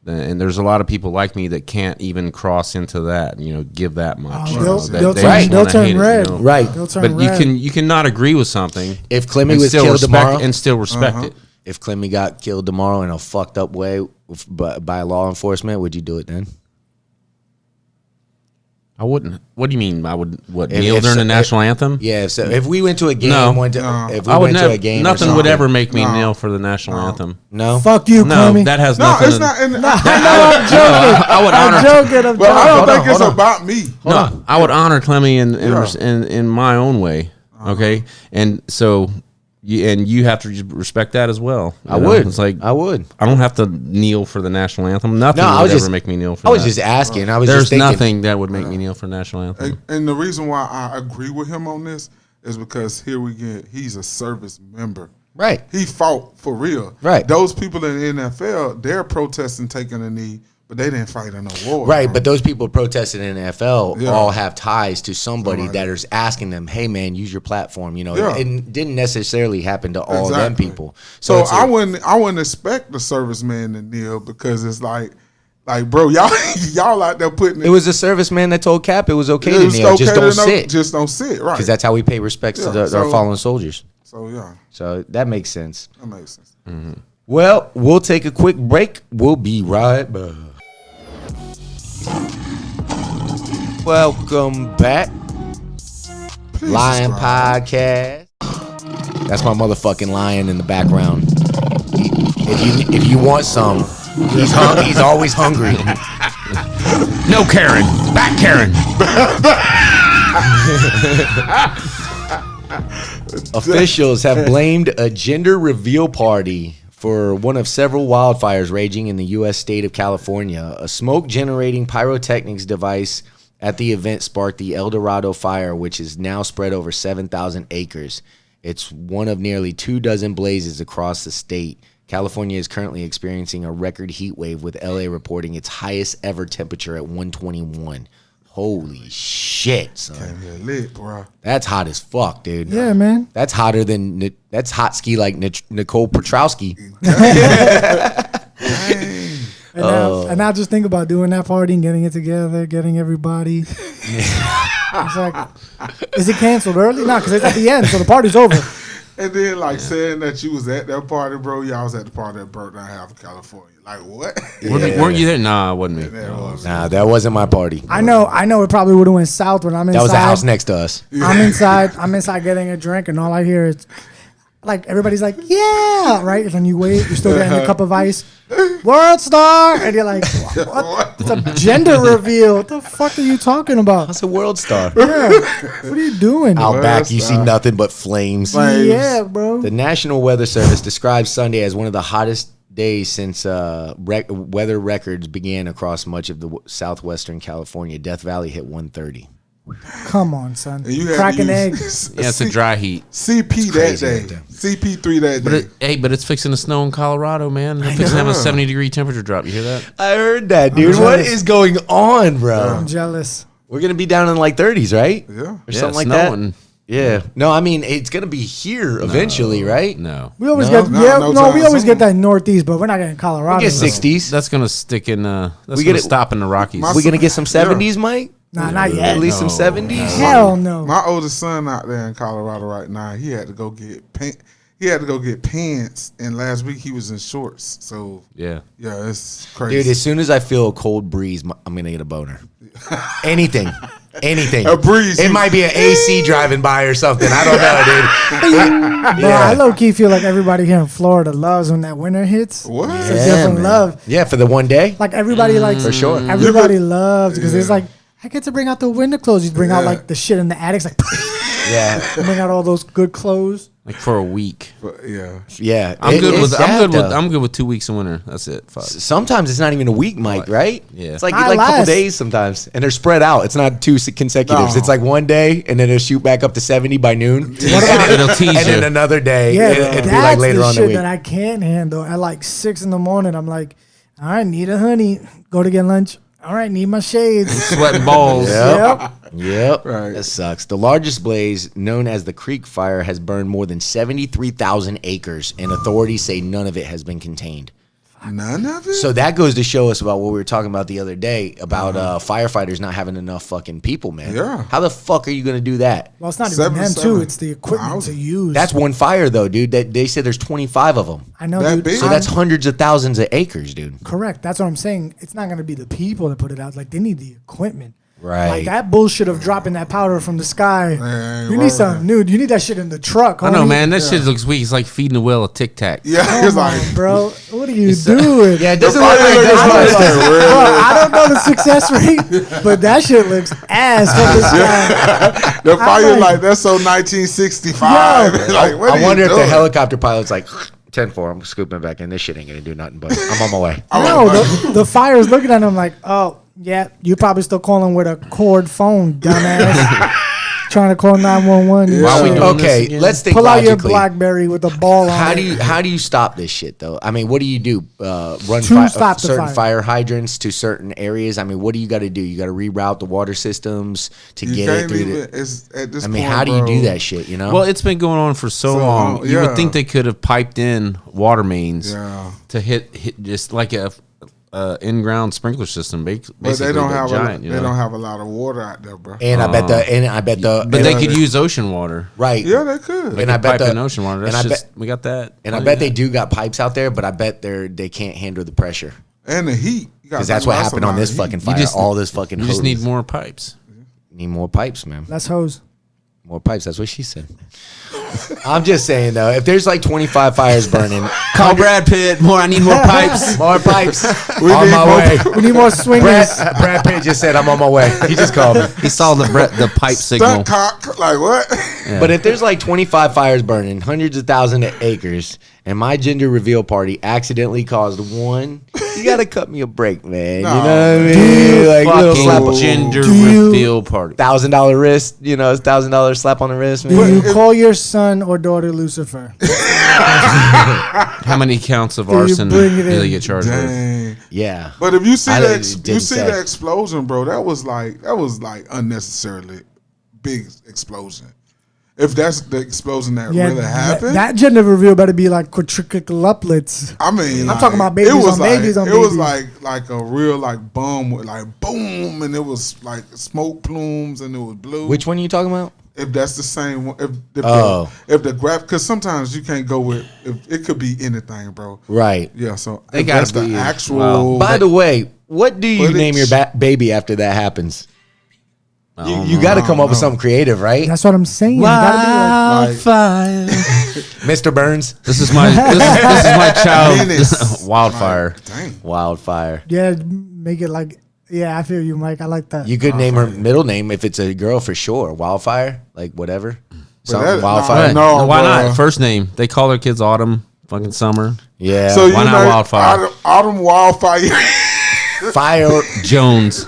and there's a lot of people like me that can't even cross into that. You know, give that much. Oh, you know, they'll- that they'll they turn- just they'll wanna turn hate it, red. you know? right. They'll turn But red. you can not agree with something If Clemmy and was still killed respect tomorrow, and still respect it. if Clemmy got killed tomorrow in a fucked up way by law enforcement, would you do it then? I wouldn't. What do you mean? I would If- kneel if during so- the national anthem? Yeah. So if we went to a game, No. if we I would went to never. a game, or Nothing would something- ever make me No. kneel for the national anthem. No. Fuck you, No, Clemmy. that has No, nothing. it's not. And, No, I'm joking. I would honor. I'm joking. I'm but I don't joking. think it's about me. No, I would honor Clemmy Yeah. in my own way. Okay, and so you have to just respect that as well. I You know? would. It's like I would. I don't have to kneel for the national anthem. Nothing No, I would was ever just- make me kneel for. I was that. just asking. I was There's just thinking. nothing that would make me kneel for the national anthem. And the reason why I agree with him on this is because here we get he's a service member. Right. He fought for real. Right. Those people in the NFL, they're protesting taking a knee, but they didn't fight in a war. Right, bro. but those people protesting in the NFL Yeah. all have ties to somebody Right. that is asking them, "Hey, man, use your platform." You know, Yeah. it didn't necessarily happen to all them Exactly. people. So it's I wouldn't expect the serviceman to kneel because it's like bro, y'all out there putting it was a serviceman that told Cap it was okay to it's kneel, okay just to don't know- sit, Just don't sit, right? because that's how we pay respects to Yeah, our so- fallen soldiers. So yeah, So that makes sense. that makes sense. Well, we'll take a quick break. We'll be right back. Welcome back. Please Lion subscribe. Podcast. That's my motherfucking lion in the background. If you want some, he's always hungry. No, Karen, back Karen. Officials have blamed a gender reveal party for one of several wildfires raging in the U.S. state of California. A smoke-generating pyrotechnics device at the event sparked the El Dorado fire, which is now spread over 7,000 acres. It's one of nearly 24 blazes across the state. California is currently experiencing a record heat wave, with LA reporting its highest ever temperature at 121. Holy shit, son. Came here lit, bro. That's hot as fuck, dude. Yeah, man. That's hotter than that's hot ski like Nicole Petrowski. And now just think about doing that party and getting it together, getting everybody. It's like, is it canceled early? No, because it's at the end, so the party's over. And then saying that you was at that party, bro. Y'all was at the party that burnt down half of California. Like what? Weren't you there? Nah, it wasn't me. That was- Nah, that wasn't my party. I know it probably would have went south when I'm inside. That was the house next to us. I'm inside getting a drink, and all I hear is like everybody's like, yeah, right? And then you wait, you're still getting a cup of ice. World Star, and you're like, what? It's a gender reveal. What the fuck are you talking about? That's a world star. Yeah, what are you doing? Out World back, you see star. nothing but flames. Flames. Yeah, bro. The National Weather Service describes Sunday as one of the hottest days since weather records began across much of the southwestern California. Death Valley hit 130. Come on, son. And you had Cracking to eggs. use Yeah, it's a dry heat. CP that crazy day. out there. CP3 that day. But it's fixing to snow in Colorado, man. They're fixing to have a 70-degree temperature drop. You hear that? I heard that, dude. I'm What jealous. is going on, bro? I'm jealous. We're gonna be down in like 30s, right? Yeah. Or Yeah, something like snowing. that. Yeah. No, I mean it's gonna be here eventually, right? No. We always No? get No, we time always soon. get that northeast, but we're not getting Colorado. We'll get 60s. That's gonna stick in. That's We gonna get it- stop in the Rockies. My- We gonna get some 70s, Mike? Nah, not At yet. least some 70s. Hell no. My oldest son out there in Colorado right now, he had to go get pants, and last week he was in shorts. So Yeah. yeah, it's crazy. Dude, as soon as I feel a cold breeze, I'm gonna get a boner. Anything. A breeze. It might be an AC driving by or something. I don't know, dude. Bro, I low key feel like everybody here in Florida loves when that winter hits. What? It's a Yeah, different man. love. Yeah, for the one day. Like everybody likes For sure. Everybody loves because it's Yeah. like I get to bring out the winter clothes. You bring out like the shit in the attics, like Yeah. bring out all those good clothes. Like for a week. But, yeah. Yeah, I'm I'm good with 2 weeks in winter. That's it. Fuck. Sometimes it's not even a week, Mike. Right? Yeah. It's like Not a couple less. days sometimes, and they're spread out. It's not two consecutives. No. It's like one day, and then it'll shoot back up to 70 by noon. It'll tease And then you. another day, Yeah, it'd be that's like later the on shit the week. that I can't handle. At like 6 in the morning, I'm like, all right, need a honey. Go to get lunch. All right, need my shades. Sweating balls. Yep. Yep. Right. That sucks. The largest blaze, known as the Creek Fire, has burned more than 73,000 acres, and authorities say none of it has been contained. None of it? So that goes to show us about what we were talking about the other day about firefighters not having enough fucking people, man. Yeah. How the fuck are you going to do that? Well, it's not even Seven, them, seven. too. It's the equipment to use. That's one fire, though, dude. That they said there's 25 of them. I know, that dude. big? So that's hundreds of thousands of acres, dude. Correct. That's what I'm saying. It's not going to be the people that put it out. Like, they need the equipment. Right. Like, that bullshit of dropping that powder from the sky. Man, You right. need something new. You need that shit in the truck. I know, homie. man. That shit looks weak. It's like feeding a whale a Tic Tac. Yeah, it's Come like, on, bro. What are you doing? Yeah, it the doesn't look fire like looks this like much. Bro, I don't know the success rate, but that shit looks ass from the sky. the fire, like- like, that's so 1965. Yo. like, what are I you wonder if the doing? helicopter pilot's like, 10-4, I'm scooping back in. This shit ain't going to do nothing, but I'm on my way. No, the fire's looking at him like, oh, yeah, you probably still calling with a cord phone, dumbass. Trying to call 911. Why are we doing this Okay, again? let's think Pull out your logically. BlackBerry with a ball on How it. do you stop this shit though? I mean, what do you do? Run To stop the certain fire. fire hydrants to certain areas. I mean, what do you got to do? You got to reroute the water systems to You get it can't through. even, it's at this I mean, point, how do you bro, do that shit? You know? Well, it's been going on for so So long. long, You yeah. would think they could have piped in water mains Yeah. to hit just like a in-ground sprinkler system. Basically, But they don't the have giant, they you know? don't have a lot of water out there, bro. and I bet the But they could use ocean water. right. Yeah, they could. And I bet pipe the in ocean water. That's and I just bet we got that. and I bet they do got pipes out there, but I bet they can't handle the pressure And the heat. because that's what happened on this fucking fire. All this fucking You just need hoses. more pipes. Need more pipes, man. Let's hose. More pipes. That's what she said. I'm just saying though, if there's like 25 fires burning, Call Brad Pitt. I need more pipes. more pipes on need my more way. We need more swingers. Brad Pitt just said I'm on my way. He just called me. He saw the pipe signal. Stunt cock. Like what? But if there's like 25 fires burning, hundreds of thousands of acres, and my gender reveal party accidentally caused one, you gotta cut me a break, man. You know what I mean? Like little slap Fucking of gender Do you- reveal party. $1,000 wrist, you know, it's $1,000 slap on the wrist, Do man. you call your son or daughter Lucifer? How many counts of Do you arson do bring it they in? get charged with? Dang. Yeah. But if you see I that, didn't- you didn't see say. the explosion, bro. That was like unnecessarily big explosion. If that's the explosion that Yeah, really happened, that gender reveal better be like quadruplets. I mean, I'm talking about babies it was on like, babies on It was babies. like a real like bomb with like boom, and it was like smoke plumes, and it was blue. Which one are you talking about? If that's the same one, Oh. if the graph, because sometimes you can't go with, if it could be anything, bro. Right. Yeah, so They if gotta that's the be- actual. well, By the way, what do you Footage. name your baby after that happens? don't You got to come up with something creative, right? That's what I'm saying. It gotta Wildfire. Mr. Burns, This is my my child. Menace. Wildfire. Like, dang. Wildfire. be like, yeah, make it like, yeah, I feel you, Mike. I like that. You could name her middle name if it's a girl for sure. Wildfire, like whatever. Something that- wildfire. No, No, why bro. not? First name. They call their kids Autumn, fucking Summer. Yeah. So Why you not know, Wildfire? Autumn Wildfire. Fire. Jones.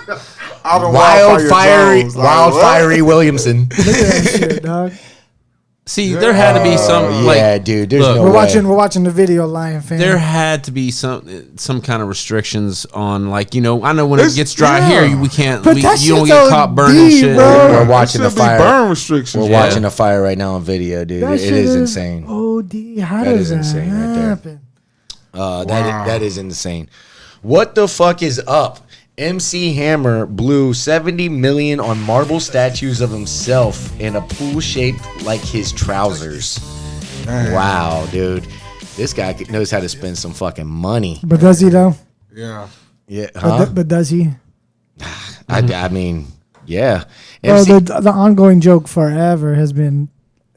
Autumn Wildfire. Jones. Like, what? Wildfirey Williamson. Look at that shit, dog. See, there had to be some yeah, like dude. There's look, no We're way. watching the video, Lion fan. there had to be some kind of restrictions on like, you know, I know when It's- it gets dry yeah. here we can't But we, that you don't shit's get OD, caught burning shit. bro. We're There watching a should be fire. burn restrictions. We're Yeah. watching a fire right now on video, dude. That It shit is insane. OD. How That does is that insane right there. happen? That is insane. What the fuck is up? MC Hammer blew 70 million on marble statues of himself in a pool shaped like his trousers. Dang. Wow, dude. This guy knows how to spend some fucking money. But does he though? Yeah. Yeah, huh? But does he? I mean, yeah. Well, MC, the ongoing joke forever has been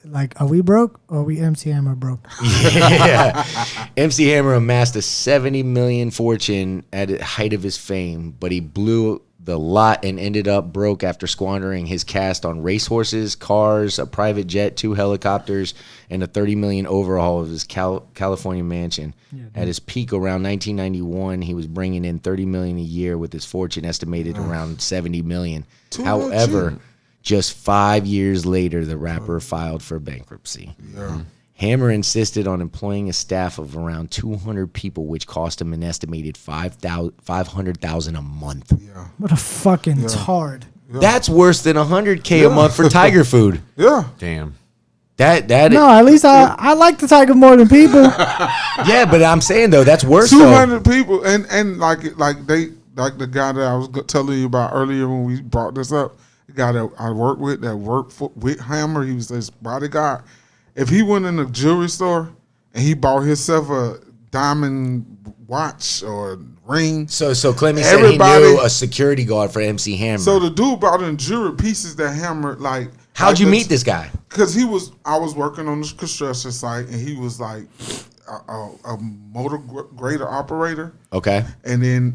like, are we broke or are we MC Hammer broke? yeah. MC Hammer amassed a 70 million fortune at the height of his fame, but he blew the lot and ended up broke after squandering his cash on racehorses, cars, a private jet, 2 helicopters, and a $30 million overhaul of his California mansion. At his peak around 1991, he was bringing in $30 million a year, with his fortune estimated around $70 million. However, just 5 years later, the rapper filed for bankruptcy. Yeah. Hammer insisted on employing a staff of around 200 people, which cost him an estimated $500,000 a month. Yeah. What a fucking tard. Yeah. That's worse than $100K a month for tiger food. Yeah. Damn. That No, at least I like the tiger more than people. yeah, but I'm saying though that's worse. 200 people, and like the guy that I was telling you about earlier when we brought this up, the guy that I worked with that worked with Hammer, he was his bodyguard. If he went in a jewelry store and he bought himself a diamond watch or ring, So Clemmy said he knew a security guard for MC Hammer. so the dude bought in jewelry pieces that Hammer like. How'd you meet this guy? Because I was working on this construction site, and he was like a motor grader operator. Okay. And then,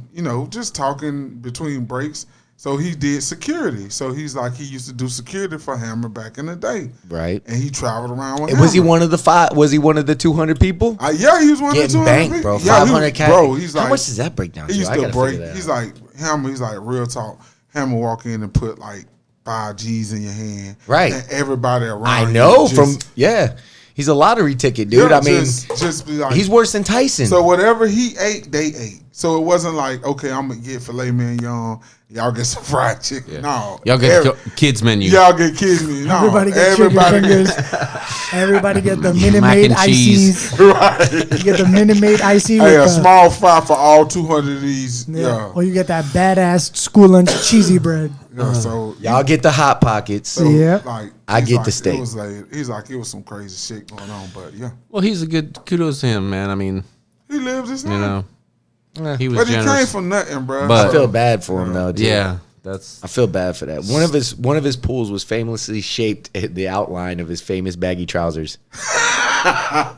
just talking between breaks. So he did security. So he's like, he used to do security for Hammer back in the day. Right. And he traveled around with And was he Hammer. one of the 5? Was he one of the 200 people? Yeah, he was one Getting of the 200 banked, people. bro. Yeah, 500K. Bro, he's like, how much does that break down to? he used I to gotta break. figure that He's out. like, Hammer, he's like, real talk. Hammer walk in and put like 5 G's in your hand. Right. And everybody around I you know just- he's a lottery ticket, dude. Yeah, I mean, just be like, he's worse than Tyson. so whatever he ate, they ate. So it wasn't like, okay, I'm gonna get filet mignon, y'all get some fried chicken. Yeah. No, Y'all get kids menu. y'all get kids meal. No, Everybody get chicken fingers. Everybody get the Minute Mac Maid and cheese. ices. right. You get the Minute Maid icy with Hey, a the, small fry for all 200 of these. Yeah. Or you get that badass school lunch cheesy bread. Yeah, so Y'all get the hot pockets. so, Yeah. like I he's get like, the steak. It was like it was some crazy shit going on, but yeah, Well, he's a good kudos to him, man. I mean, he lives his life. you know, he was But he came generous. from nothing, bro. But- I feel bad for him though, dude. Yeah, that's I feel bad for that. One of his pools was famously shaped at the outline of his famous baggy trousers.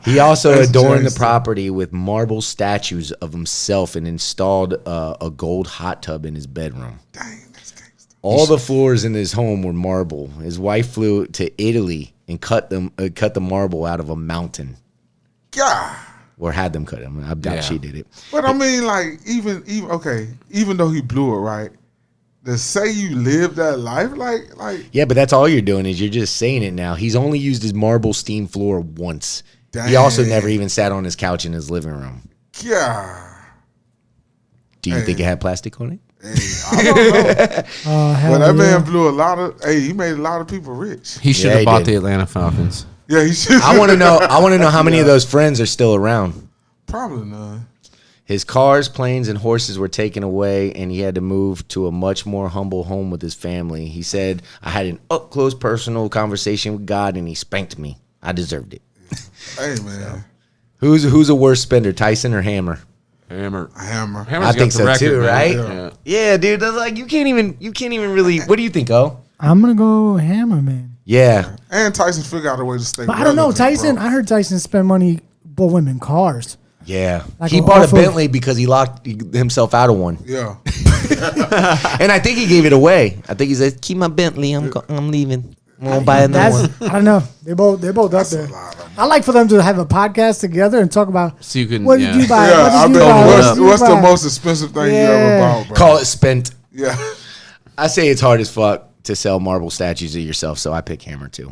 He also That's adorned Jason. the property with marble statues of himself and installed a gold hot tub in his bedroom. Dang, that's gangster. All the floors in his home were marble. His wife flew to Italy and cut the marble out of a mountain, God. or had them cut him. I doubt Yeah. she did it. But I mean, like, even though he blew it right, to say you lived that life, like, Yeah, but that's all you're doing is you're just saying it now. He's only used his marble steam floor once. He Dang. also never even sat on his couch in his living room. yeah. Do you think it had plastic on it? Hey, I don't know. Oh, hell But that yeah. man blew a lot of. Hey, he made a lot of people rich. he should Yeah, have he bought did. the Atlanta Falcons. Yeah, he should. I want to know. I want to know how many of those friends are still around. Probably none. His cars, planes, and horses were taken away, and he had to move to a much more humble home with his family. He said, "I had an up close, personal conversation with God, and He spanked me. I deserved it." Hey, man. Who's a worse spender, Tyson or Hammer? Hammer. Hammer. Hammer's I got think the so record, too, man. right? Yeah. Yeah, dude. That's like you can't even really. What do you think, Oh? I'm gonna go Hammer, man. Yeah, And Tyson figured out a way to stay. But I don't know, relevant, Tyson. bro. I heard Tyson spend money bought women cars. yeah. Like He an bought a awful- Bentley because he locked himself out of one, Yeah. and I think he gave it away. I think he said, "Keep my Bentley. I'm leaving. I'm gonna buy another one." I don't know. They both up there. a lot of I like for them to have a podcast together and talk about So you can, what yeah. did you buy? Yeah, What I did you bet. buy? What did you What's the buy? most expensive thing you ever Yeah. bought, bro? Call it spent. Yeah. I say it's hard as fuck to sell marble statues of yourself, so I pick Hammer too.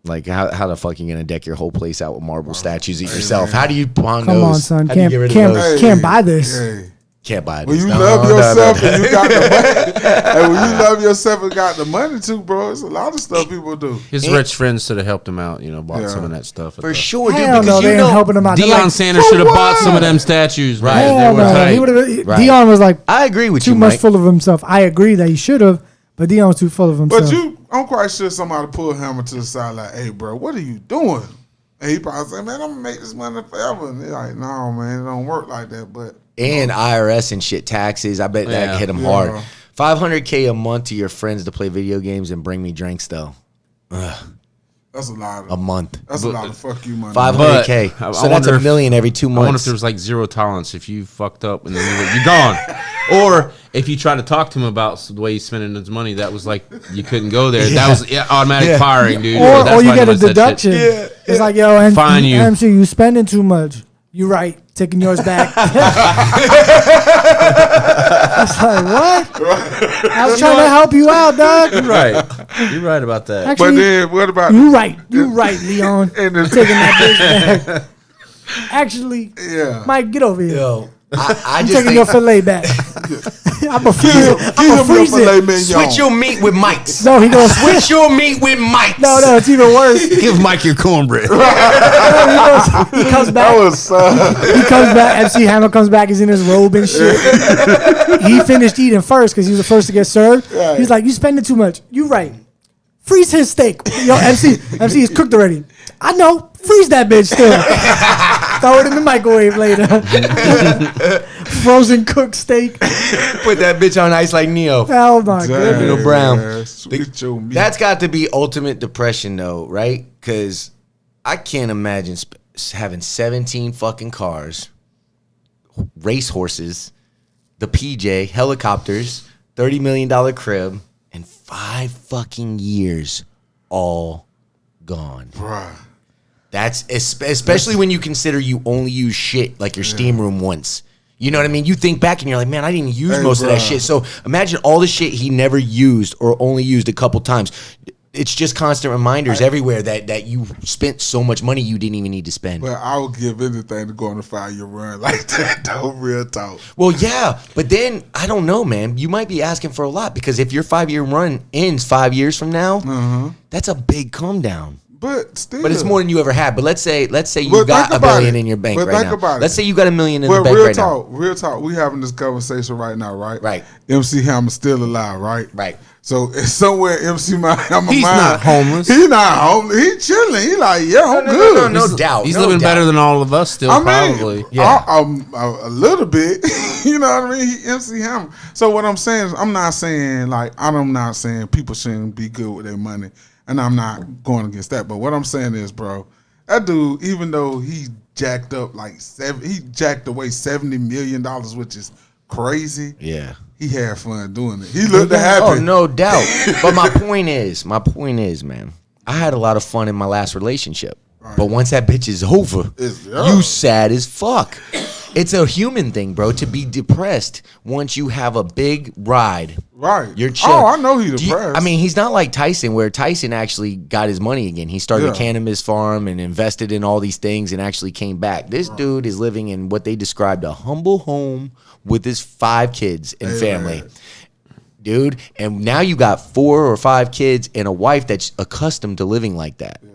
Like how the fuck you gonna deck your whole place out with marble statues of yourself? man. How do you pawn Come those? on, son. How do you get rid of Can't those? can't buy this. Hey. Can't buy it. When you No, love no, no, yourself no. and you got the money, and when you love yourself and got the money too, bro, it's a lot of stuff people do. His rich friends should have helped him out. You know, bought Yeah. some of that stuff. For sure, dude. Hell no, Because they you ain't know, helping him out. They're Deion like, Sanders "For should have bought what?" some of them statues. Right, Man. they hell were no. tight. He would have. Right. Deion was like I agree with too you, much Mike. full of himself. I agree that he should have, but Deion was too full of himself. But I'm quite sure somebody pulled Hammer to the side like, "Hey, bro, what are you doing?" And he probably said, "Man, I'm gonna make this money forever." And they're like, "No, man, it don't work like that." But And IRS and shit, taxes. I bet that Yeah. hit him Yeah. hard. $500K a month to your friends to play video games and bring me drinks, though. that's a lot. A month. That's a lot of fuck you money. 500K. But I So that's wonder $1 if- million every 2 I wonder if months. there was like zero tolerance if you fucked up and then you're gone. Or if you try to talk to him about the way he's spending his money, that was like you couldn't go there. That was automatic firing, dude. Or That's you why get a nobody said shit. deduction. Yeah. It's like, yo, Fine you. MC, you spending too much. You right. Taking yours back. I was like, what? I was trying to help you out, dog. You're right. You're right about that. Actually, But then what about you right, Leon. And I'm taking that bitch back. Actually, yeah? Mike, get over here. Yo, I I'm just taking your think, fillet back. I'm a Give him your freeze filet it. mignon. switch your meat with Mike's. No, he goes Switch your meat with Mike's. No, it's even worse. Give Mike your cornbread. He comes back. That was He comes back. MC Hammer comes back. He's in his robe and shit. He finished eating first because he was the first to get served. Right. He's like, "You spending too much." You right. Freeze his steak. Yo, MC is cooked already. I know. Freeze that bitch still. Throw it in the microwave later. Frozen cooked steak. Put that bitch on ice like Neo. Oh my god. Little Brown. Switch your meat. That's got to be ultimate depression, though, right? Because I can't imagine having 17 fucking cars, race horses, the PJ, helicopters, $30 million crib, and 5 fucking years all gone. Bruh. That's especially when you consider you only use shit like your steam room once. You know what I mean? You think back and you're like, man, I didn't use most of that shit. So imagine all the shit he never used or only used a couple times. It's just constant reminders everywhere that you spent so much money you didn't even need to spend. But I would give anything to go on a 5-year run like that, though, real talk. Well, yeah, but then I don't know, man. You might be asking for a lot because if your 5-year run ends 5 years from now, that's a big come down. But still. But it's more than you ever had. But let's say you But got think $1 about billion it. in your bank But right think now. about it. Let's say you got $1 million in But the bank real right talk, real talk. We having this conversation right now, right? Right. MC Hammer's still alive, right? Right. So it's somewhere MC Hammer He's not homeless. He's not homeless. He chilling. He like, yeah, I'm good. No doubt. He's no living doubt. better than all of us still, I mean, probably. Yeah. a little bit. You know what I mean? He MC Hammer. So what I'm saying is, I'm not saying people shouldn't be good with their money, and I'm not going against that. But what I'm saying is, bro, that dude, even though he jacked up he jacked away $70 million, which is crazy. Yeah. He had fun doing it. He looked happy. Oh, no doubt. But my point is, man, I had a lot of fun in my last relationship. Right. But once that bitch is over, you sad as fuck. It's a human thing, bro, to be depressed once you have a big ride. Right. You're chill. Oh, I know he's depressed. I mean, he's not like Tyson, where Tyson actually got his money again. He started a cannabis farm and invested in all these things and actually came back. This dude is living in what they described a humble home with his 5 kids and family. Man. Dude, and now you got 4 or 5 kids and a wife that's accustomed to living like that. Yeah.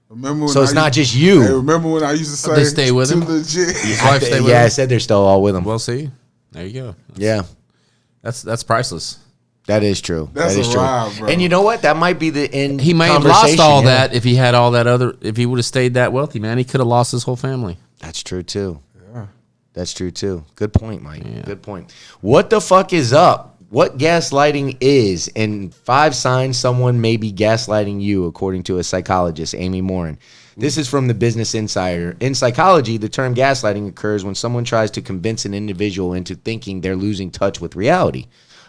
Remember when So it's not just you. Hey, remember when I used to say They stay with him? legit? His wife stay with Yeah, I him? said they're still all with him. Well, see, there you go. Yeah, That's priceless. that is true. That's that is a true. ride, bro. And you know what? That might be the end. He may have lost all that if he had all that other. If he would have stayed that wealthy, man, he could have lost his whole family. That's true too. Yeah, that's true too. Good point, Mike. Yeah. Good point. What the fuck is up? What gaslighting is, and 5 signs someone may be gaslighting you, according to a psychologist, Amy Morin. This is from the Business Insider. In psychology, the term gaslighting occurs when someone tries to convince an individual into thinking they're losing touch with reality.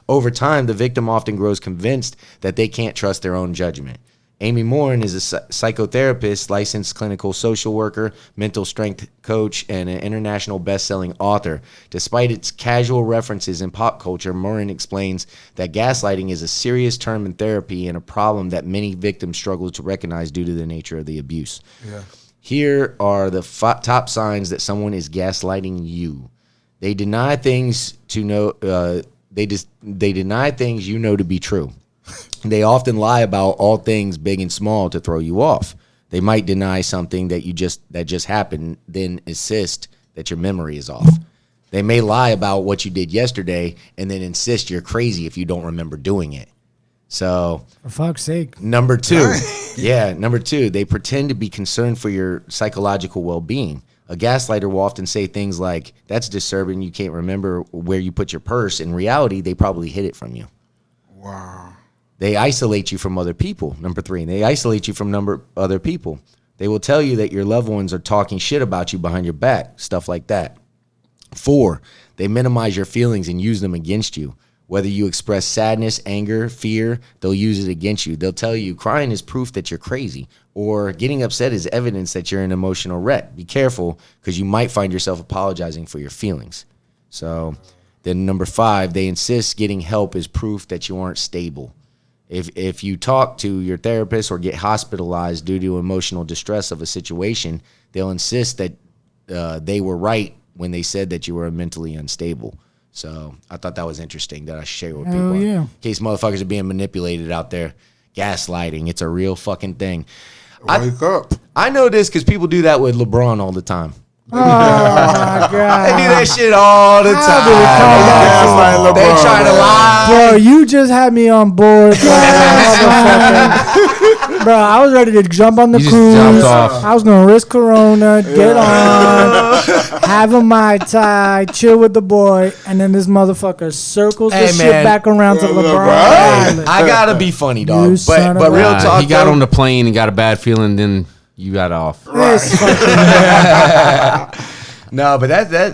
Over time, the victim often grows convinced that they can't trust their own judgment. Amy Morin is a psychotherapist, licensed clinical social worker, mental strength coach, and an international best-selling author. Despite its casual references in pop culture, Morin explains that gaslighting is a serious term in therapy and a problem that many victims struggle to recognize due to the nature of the abuse. Yeah. Here are the top signs that someone is gaslighting you. They deny things to know. They deny things you know to be true. They often lie about all things big and small to throw you off. They might deny something that just happened, then insist that your memory is off. They may lie about what you did yesterday and then insist you're crazy if you don't remember doing it. So, for fuck's sake. Number 2, they pretend to be concerned for your psychological well-being. A gaslighter will often say things like, "That's disturbing, you can't remember where you put your purse." In reality, they probably hid it from you. Wow. They isolate you from other people. Number 3, they isolate you from other people. They will tell you that your loved ones are talking shit about you behind your back, stuff like that. 4, they minimize your feelings and use them against you. Whether you express sadness, anger, fear, they'll use it against you. They'll tell you crying is proof that you're crazy, or getting upset is evidence that you're an emotional wreck. Be careful, because you might find yourself apologizing for your feelings. So then number 5, they insist getting help is proof that you aren't stable. If you talk to your therapist or get hospitalized due to emotional distress of a situation, they'll insist that they were right when they said that you were mentally unstable. So I thought that was interesting that I should share with people. Yeah. In case motherfuckers are being manipulated out there. Gaslighting. It's a real fucking thing. Wake up. I know this because people do that with LeBron all the time. Oh my They god. do that shit all the How did it come time. back? They try to lie. Bro, you just had me on board, bro. Motherfucker. Bro, I was ready to jump on the You just cruise. jumped off. I was gonna risk Corona, get on, have a Mai Tai, chill with the boy, and then this motherfucker circles Hey, the shit man. back around to LeBron LeBron. Island. I gotta be funny, You dog. son But of real a- talk, He got though, on the plane and got a bad feeling, then you got off. This fucking- No, but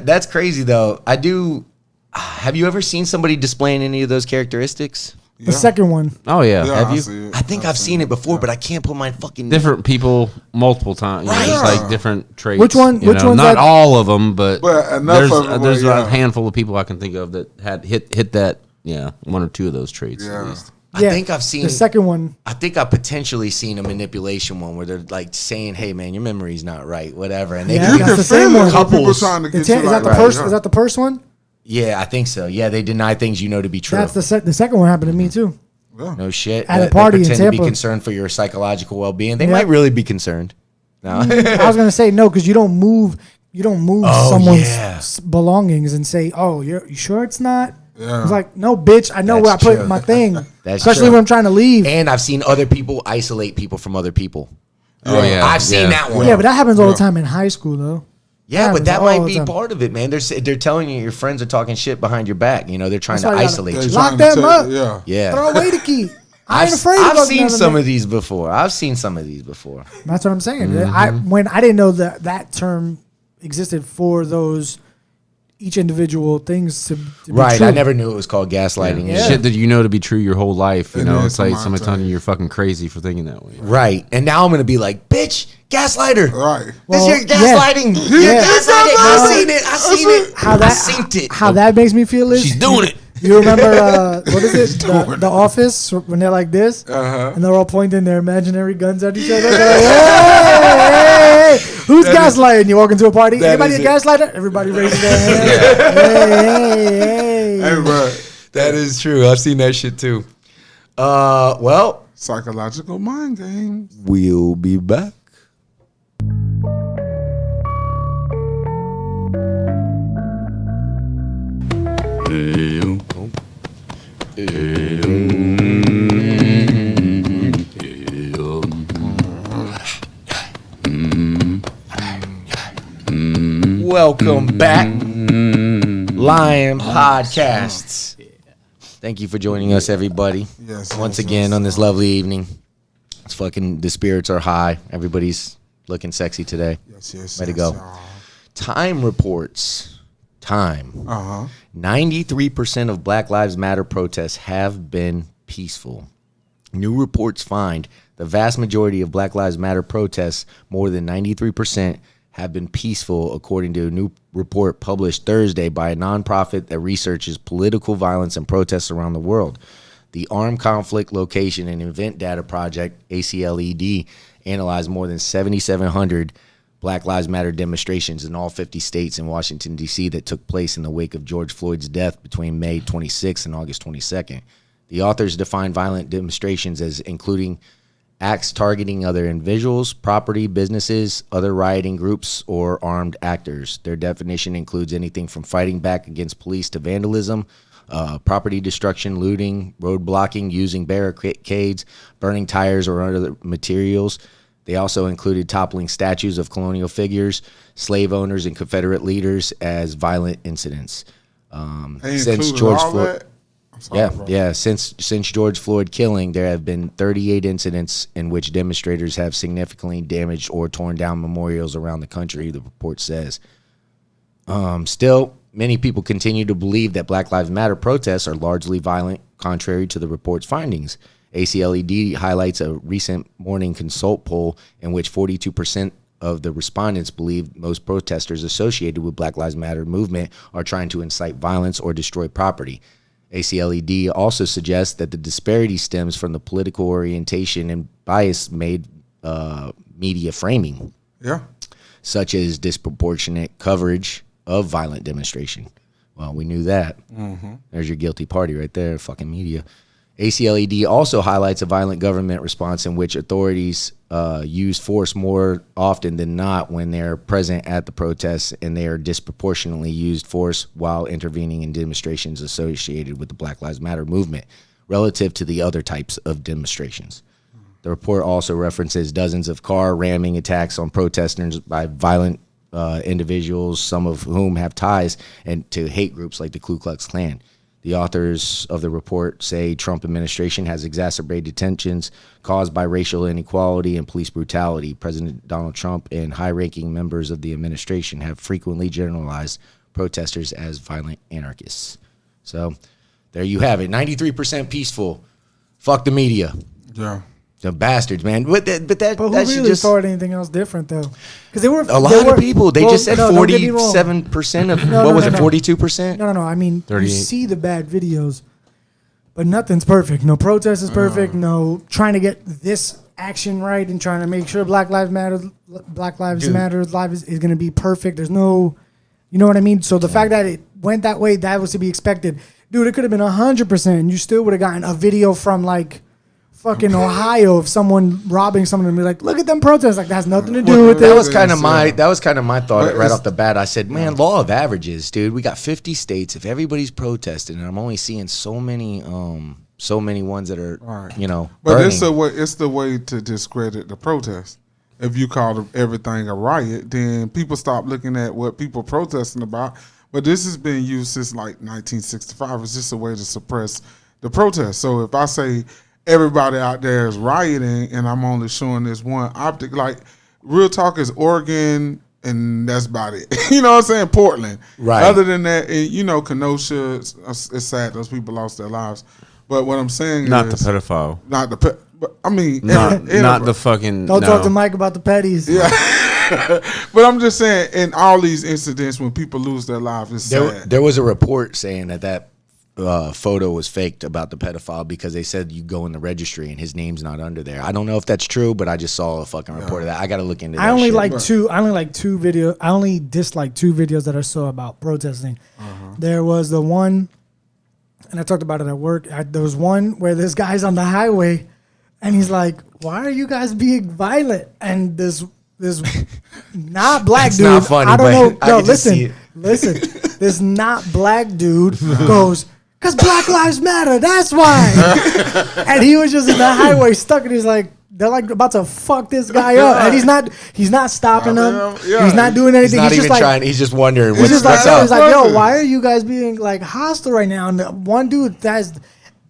that's crazy though. I do. Have you ever seen somebody displaying any of those characteristics? the second one. Oh yeah, Yeah, have I you? see it. I think I've seen it before, but I can't put my fucking Different people, multiple times. Right. It's like different traits. Which one- you which know? one's Not that- all of them, but But enough there's of 'em there's were, a yeah. handful of people I can think of that had hit that. Yeah, one or two of those traits Yeah. at least. I think I've seen the second one. I think I've potentially seen a manipulation one where they're like saying, "Hey, man, your memory's not right, whatever," and they Yeah, can that's be the same one. People couples. trying to The get ten- you is that the like, first? yeah. Is that the first one? Yeah, I think so. Yeah, they deny things you know to be true. That's the second one happened to me too. No shit. At a They party in pretend to be Tampa. concerned for your psychological well-being. They Yep. might really be concerned. No. I was gonna say no because you don't move Oh, someone's yeah. belongings and say, "Oh, you sure it's not?" Yeah. It's like, no, bitch, I know That's where I put true. my thing. That's Especially true. when I'm trying to leave. And I've seen other people isolate people from other people. Oh yeah, I've seen that one. Yeah, but that happens all the time in high school, though. Yeah, but that happens might all the be time. part of it, man. They're telling you your friends are talking shit behind your back. You know, they're trying That's to why you gotta- isolate They're you. Lock trying to them up. Yeah. Yeah. Throw away the key. I ain't afraid I've of seen another some man. of these before. I've seen some of these before. That's what I'm saying. Mm-hmm. When I didn't know that term existed for those each individual things to be Right. true. I never knew it was called gaslighting. Yeah. shit that you know to be true your whole life. You And know, then it's like somebody somebody tell telling you. you you're fucking crazy for thinking that way. Right. And now I'm going to be like, bitch, gaslighter. Right. Well, You're gaslighting. You're Yeah. gaslighting. I seen it. I seen it. How I that seen it. how that makes me feel is She's doing it. You remember what is it? The Office when they're like this, and they're all pointing their imaginary guns at each other. They're like, hey, who's gaslighting? You walk into a party. that Anybody a is it. gaslighter? Everybody raises their hand. Hey. Hey, bro. That is true. I've seen that shit too. Well, Psychological mind games. we'll be back. Welcome back, Lion Podcasts. Thank you for joining us, everybody. Yes. Once yes, again yes. on this lovely evening. It's fucking, the spirits are high. Everybody's looking sexy today. Yes. Way to go. Time reports. Time. 93% of Black Lives Matter protests have been peaceful. New reports find the vast majority of Black Lives Matter protests, more than 93%, have been peaceful, according to a new report published Thursday by a nonprofit that researches political violence and protests around the world. The Armed Conflict Location and Event Data Project, ACLED, analyzed more than 7,700 Black Lives Matter demonstrations in all 50 states and Washington, D.C. that took place in the wake of George Floyd's death between May 26th and August 22nd. The authors define violent demonstrations as including acts targeting other individuals, property, businesses, other rioting groups, or armed actors. Their definition includes anything from fighting back against police to vandalism, property destruction, looting, road blocking, using barricades, burning tires or other materials. They also included toppling statues of colonial figures, slave owners, and Confederate leaders as violent incidents. They Since included George all Floyd, that? I'm sorry, bro. yeah. Since George Floyd killing, there have been 38 incidents in which demonstrators have significantly damaged or torn down memorials around the country, the report says. Still, many people continue to believe that Black Lives Matter protests are largely violent, contrary to the report's findings. ACLED highlights a recent Morning Consult poll in which 42% of the respondents believe most protesters associated with Black Lives Matter movement are trying to incite violence or destroy property. ACLED also suggests that the disparity stems from the political orientation and bias-made media framing, such as disproportionate coverage of violent demonstration. Well, we knew that. There's your guilty party right there, fucking media. ACLED also highlights a violent government response in which authorities use force more often than not when they're present at the protests, and they are disproportionately used force while intervening in demonstrations associated with the Black Lives Matter movement relative to the other types of demonstrations. The report also references dozens of car ramming attacks on protesters by violent individuals, some of whom have ties to hate groups like the Ku Klux Klan. The authors of the report say Trump administration has exacerbated tensions caused by racial inequality and police brutality. President Donald Trump and high-ranking members of the administration have frequently generalized protesters as violent anarchists. So there you have it. 93% peaceful. Fuck the media. Yeah. The bastards, man. But who really thought anything else different, though? Because they were a lot of people. They just said 47% of what was it? 42%. No. I mean, 38. you see the bad videos, but nothing's perfect. No protest is perfect. No trying to get this action right and trying to make sure Black Lives Matter life is going to be perfect. There's no, you know what I mean. So the fact that it went that way, that was to be expected, dude. It could have been 100%, and you still would have gotten a video from like fucking Ohio of someone robbing someone and be like, look at them protests. Like, that has nothing to do with it. That was kind of my thought right off the bat. I said, man, law of averages, dude. We got 50 states. If everybody's protesting, and I'm only seeing so many ones that are, But burning. it's the way to discredit the protest. If you call everything a riot, then people stop looking at what people protesting about. But this has been used since like 1965. It's just a way to suppress the protest. So if I say everybody out there is rioting and I'm only showing this one optic, like real talk is Oregon and that's about it. You know what I'm saying? Portland. Right. Other than that, Kenosha, it's sad those people lost their lives. But what I'm saying Not is the pedophile. but I mean, Not the fucking. Don't talk to Mike about the petties. Yeah. But I'm just saying, in all these incidents, when people lose their lives, it's sad. There was a report saying that photo was faked about the pedophile because they said you go in the registry and his name's not under there. I don't know if that's true, but I just saw a fucking report of that. I got to look into that. I only shit. dislike two videos that I saw about protesting. There was the one, and I talked about it at work. There was one where this guy's on the highway and he's like, why are you guys being violent? And this not black It's dude. not funny, I don't know. but I No, can just see listen. it. This not black dude goes, because Black Lives Matter, that's why. And he was just in the highway stuck, and he's like, they're like about to fuck this guy up, and he's not stopping them. Yeah. He's not doing anything. He's not He's even just trying. like, He's just wondering he's just like, what's he's up. like, yo, why are you guys being like hostile right now? And the one dude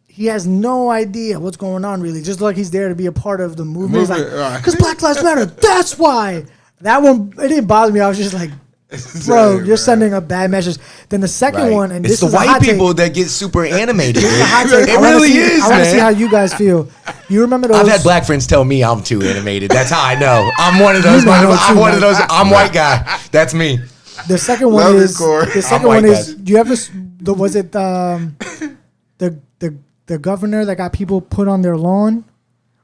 he has no idea what's going on, really. Just like he's there to be a part of the movement. He's like, because Black Lives Matter, that's why. That one, it didn't bother me. I was just like, bro, you're sending a bad message. Then the second one, and it's this the is a white hot people take. that get super animated. This is a hot Dude. take. It really is, I want to see how man. you guys feel. You remember those? I've had black friends tell me I'm too animated. That's how I know. I'm one of those. You know I'm too, one of those. Mike. I'm white guy. That's me. The second one Love you, is. Corey. The second white one is. guy. Do you ever? Was it the governor that got people put on their lawn?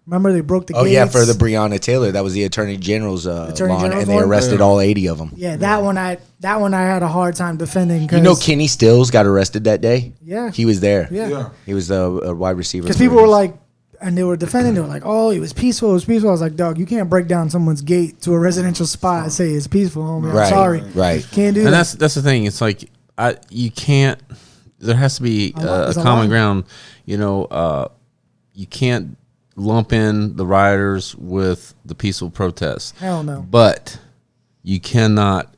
Remember they broke the gates? Oh yeah, for the Breonna Taylor. That was the Attorney General's lawn, General's and they lawn? arrested all 80 of them. Yeah, that one I had a hard time defending. You know, Kenny Stills got arrested that day. Yeah. He was there. Yeah. He was a wide receiver. Because people were like, and they were defending. They were like, "Oh, it was peaceful. It was peaceful." I was like, "Dog, you can't break down someone's gate to a residential spot and say it's peaceful, homie. Right, I'm sorry, right. Can't do And that." that's the thing. It's like you can't. There has to be a common ground. You can't lump in the rioters with the peaceful protests. Hell no. But you cannot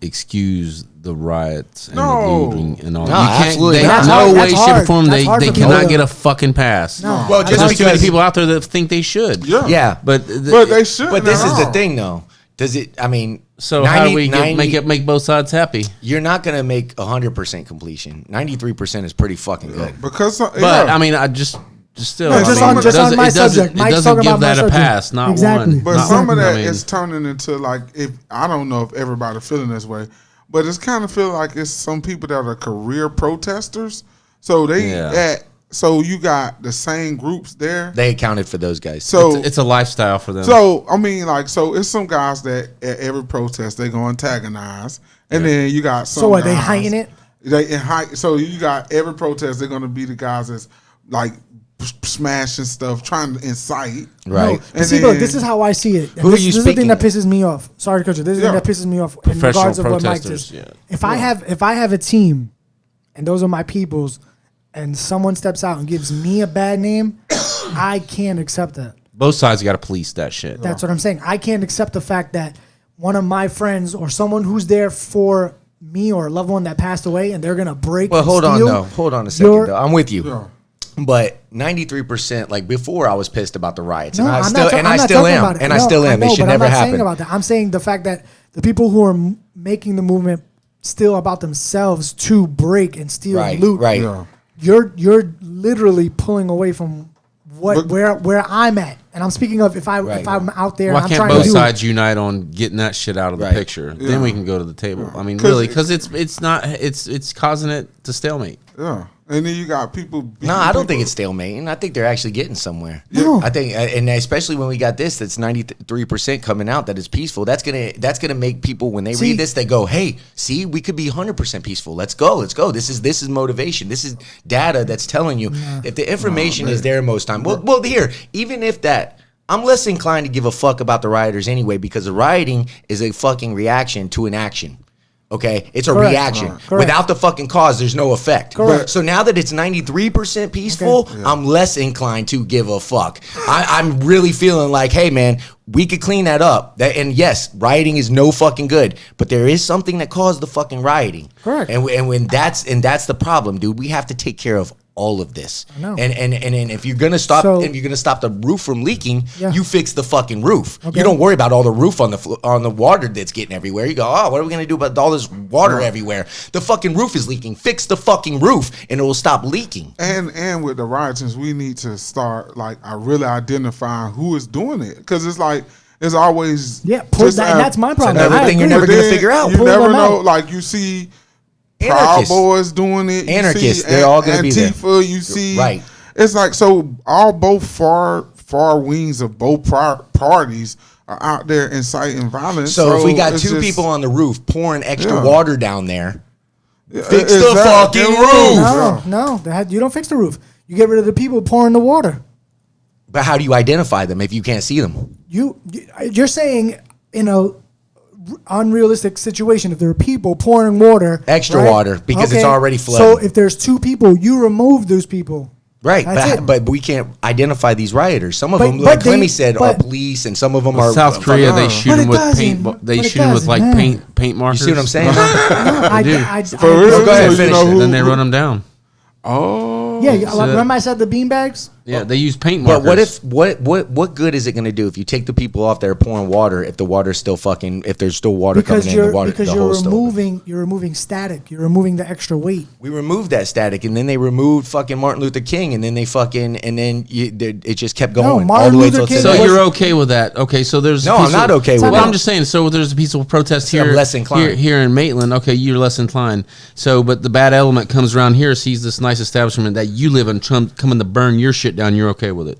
excuse the riots and the looting and all. No, you can't. absolutely They, not. no That's way, hard. shape, or form. That's hard They for people cannot to- get a fucking pass. No. Well, There's just too many because people out there that think they should. Yeah. yeah, But But they shouldn't. But this at is the all. thing, though. Does it? I mean, So how do we make both sides happy? You're not gonna make 100% completion. 93% is pretty fucking good. Because, But I mean, I just still. No, I just mean, on- just on my subject. It Mike's doesn't talking give about my that a subject. pass. Not Exactly. one. But Not some of one. that I mean, is turning into like, if I don't know if everybody feeling this way, but it's kind of feel like it's some people that are career protesters. So so you got the same groups there. They accounted for those guys. So it's a lifestyle for them. So I mean, like, so it's some guys that at every protest they gonna antagonize, and then you got some. So what, guys, they heighten it? So you got every protest they're gonna be the guys that's like smashing stuff, trying to incite. Right. No, And see, then- look, this is how I see it. And Who are this, you this is the thing speaking that of? pisses me off. Sorry, Coach. This is the thing that pisses me off in Professional regards of what Mike protesters, says. yeah. If I have a team, and those are my peoples, and someone steps out and gives me a bad name, I can't accept that. both sides got to police that shit. That's what I'm saying. I can't accept the fact that one of my friends or someone who's there for me or a loved one that passed away, and they're gonna break. Well, and hold on steal though. Hold on a second your- though. I'm with you. Yeah. But 93%, like before, I was pissed about the riots, No, and I I'm still not, and I'm I not still talking am, about it. and I No, still am. know, It should but never I'm not happen. saying about that. I'm saying the fact that the people who are making the movement still about themselves to break and steal Right, and loot. right. Yeah. You're literally pulling away from But- where I'm at, and I'm speaking of if Right. I'm out there Why and I'm can't trying both to do sides unite on getting that shit out of the Right. picture? Yeah. Then we can go to the table. I mean, 'Cause really, it- because it's not it's causing it to stalemate. Yeah, and then you got people. No, I don't think it's stalemating. I think they're actually getting somewhere. No. I think, and especially when we got this, that's 93% coming out that is peaceful. That's gonna make people when they See- read this, they go, "Hey, see, we could be 100% peaceful. Let's go. This is motivation. This is data that's telling you if the information is there most time. Well, here, even if that. I'm less inclined to give a fuck about the rioters anyway because the rioting is a fucking reaction to an action. Okay, it's a Correct. reaction. Correct. Without the fucking cause, there's no effect. Correct. So now that it's 93% peaceful, I'm less inclined to give a fuck. I'm really feeling like, hey man, we could clean that up. And yes, rioting is no fucking good, but there is something that caused the fucking rioting. Correct. And when that's the problem, dude. We have to take care of all of this. I know. And if you're gonna stop, So- if you're gonna stop the roof from leaking, Yeah. you fix the fucking roof. Okay. You don't worry about all the roof on the water that's getting everywhere. You go, oh, what are we gonna do about all this water everywhere? The fucking roof is leaking. Fix the fucking roof, and it will stop leaking. And with the rioters, we need to start like I really identifying who is doing it because it's like it's always and that's my problem. another I thing you're agree. never But gonna then figure out. You Pull never them know. out. Like you see Proud Anarchists. Boys doing it. You Anarchists, see they're all gonna be there. Antifa, you see, Right. It's like so. Both far wings of both parties are out there inciting violence. So if we got it's two just- people on the roof pouring extra Yeah. water down there, Yeah, fix the exactly. fucking roof. No, you don't fix the roof. You get rid of the people pouring the water. but how do you identify them if you can't see them? You're saying in a unrealistic situation, if there are people pouring water, Extra water, because it's already So flooding. if there's two people, you remove those people. Right, That's but, it. but we can't identify these rioters. Some of But- them, but like they- Clemmy said, are but- police, and some of them are South Korea, they But shoot it them with doesn't. paint. They But it shoot them with like doesn't, paint You markers. see what I'm saying? No, I do. For real? Go ahead, So you finish know it. who- Then they run them down. Oh, Yeah, So remember I said the beanbags? Yeah, they use paint But markers. what good is it going to do if you take the people off that are pouring water if the water's still fucking if there's still water Because coming in the water because the you're hole's still open. removing static. You're removing the extra weight. We removed that static and then they removed fucking Martin Luther King and then they fucking and then it just kept going Martin all the way Luther till King So today. you're okay with that? Okay, so there's No, I'm not okay with well, that. I'm just saying. So there's a peaceful protest I'm here, less inclined. here in Maitland. Okay, you're less inclined. So, but the bad element comes around here, sees this nice establishment that you live in, coming to burn your shit down. You're okay with it?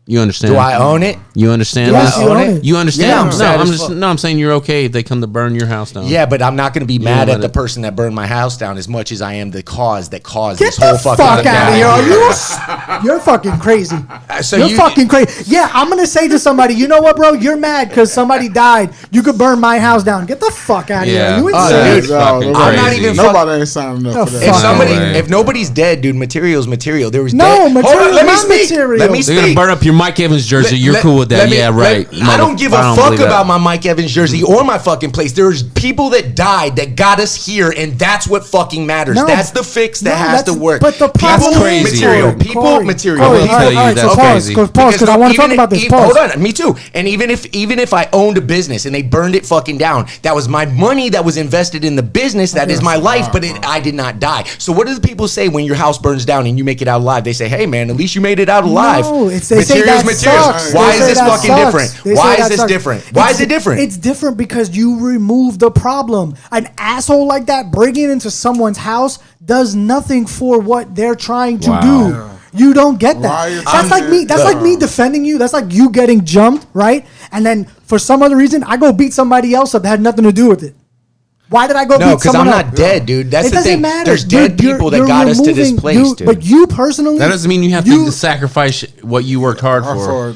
You understand? Do I own it? You understand? Yes, this? you own it. You understand? Yeah, I'm no, sad I'm as just fuck. I'm saying you're okay if they come to burn your house down. Yeah, but I'm not going to be mad let at the it- person that burned my house down as much as I am the cause that caused Get this the whole fuck fucking out of here! You're fucking crazy. So You're you- fucking crazy. Yeah, I'm gonna say to somebody, you know what, bro? You're mad because somebody died. You could burn my house down. Get the fuck out of Yeah. here! You Oh, insane? dude. fucking I'm not crazy. even nobody ain't signing up The for that. fuck? If somebody, way. if nobody's dead, dude, material's material. There was No, dead. Hold material's on, let me not speak. material. Let me They're gonna speak. burn up your Mike Evans jersey. You're cool with that? let me- Yeah, right. I don't give a don't fuck believe that. about my Mike Evans jersey or my fucking place. There's people that died that got us here, and that's what fucking matters. No. that's the fix that No, has to that's- work. but the people problem move is- material. Corey, People Corey, material. Corey, will tell you that's crazy. Pause, because I want to talk about this. Pause. Hold on, me too. And even if I owned a business and they burned it fucking down, that was my money that was invested in the business. That is my life, but I did not die. So what do the people say when your house burns down and you make it out alive? They say, "Hey man, at least you made it out alive." No, they say that sucks. Why They is say this that fucking sucks. different? They Why say is that this sucks. different? Why is it different? It's different because you remove the problem. An asshole like that breaking into someone's house does nothing for what they're trying to do. Yeah. You don't get that. Riot That's like me. That's like me defending you. That's like you getting jumped, right? And then for some other reason, I go beat somebody else up that had nothing to do with it. Why did I go No, beat because someone I'm up? not dead, dude. That's It the doesn't thing. matter. There's dead people that you're got us to this removing- place, dude. But you personally, That doesn't mean you have to sacrifice what you worked hard for.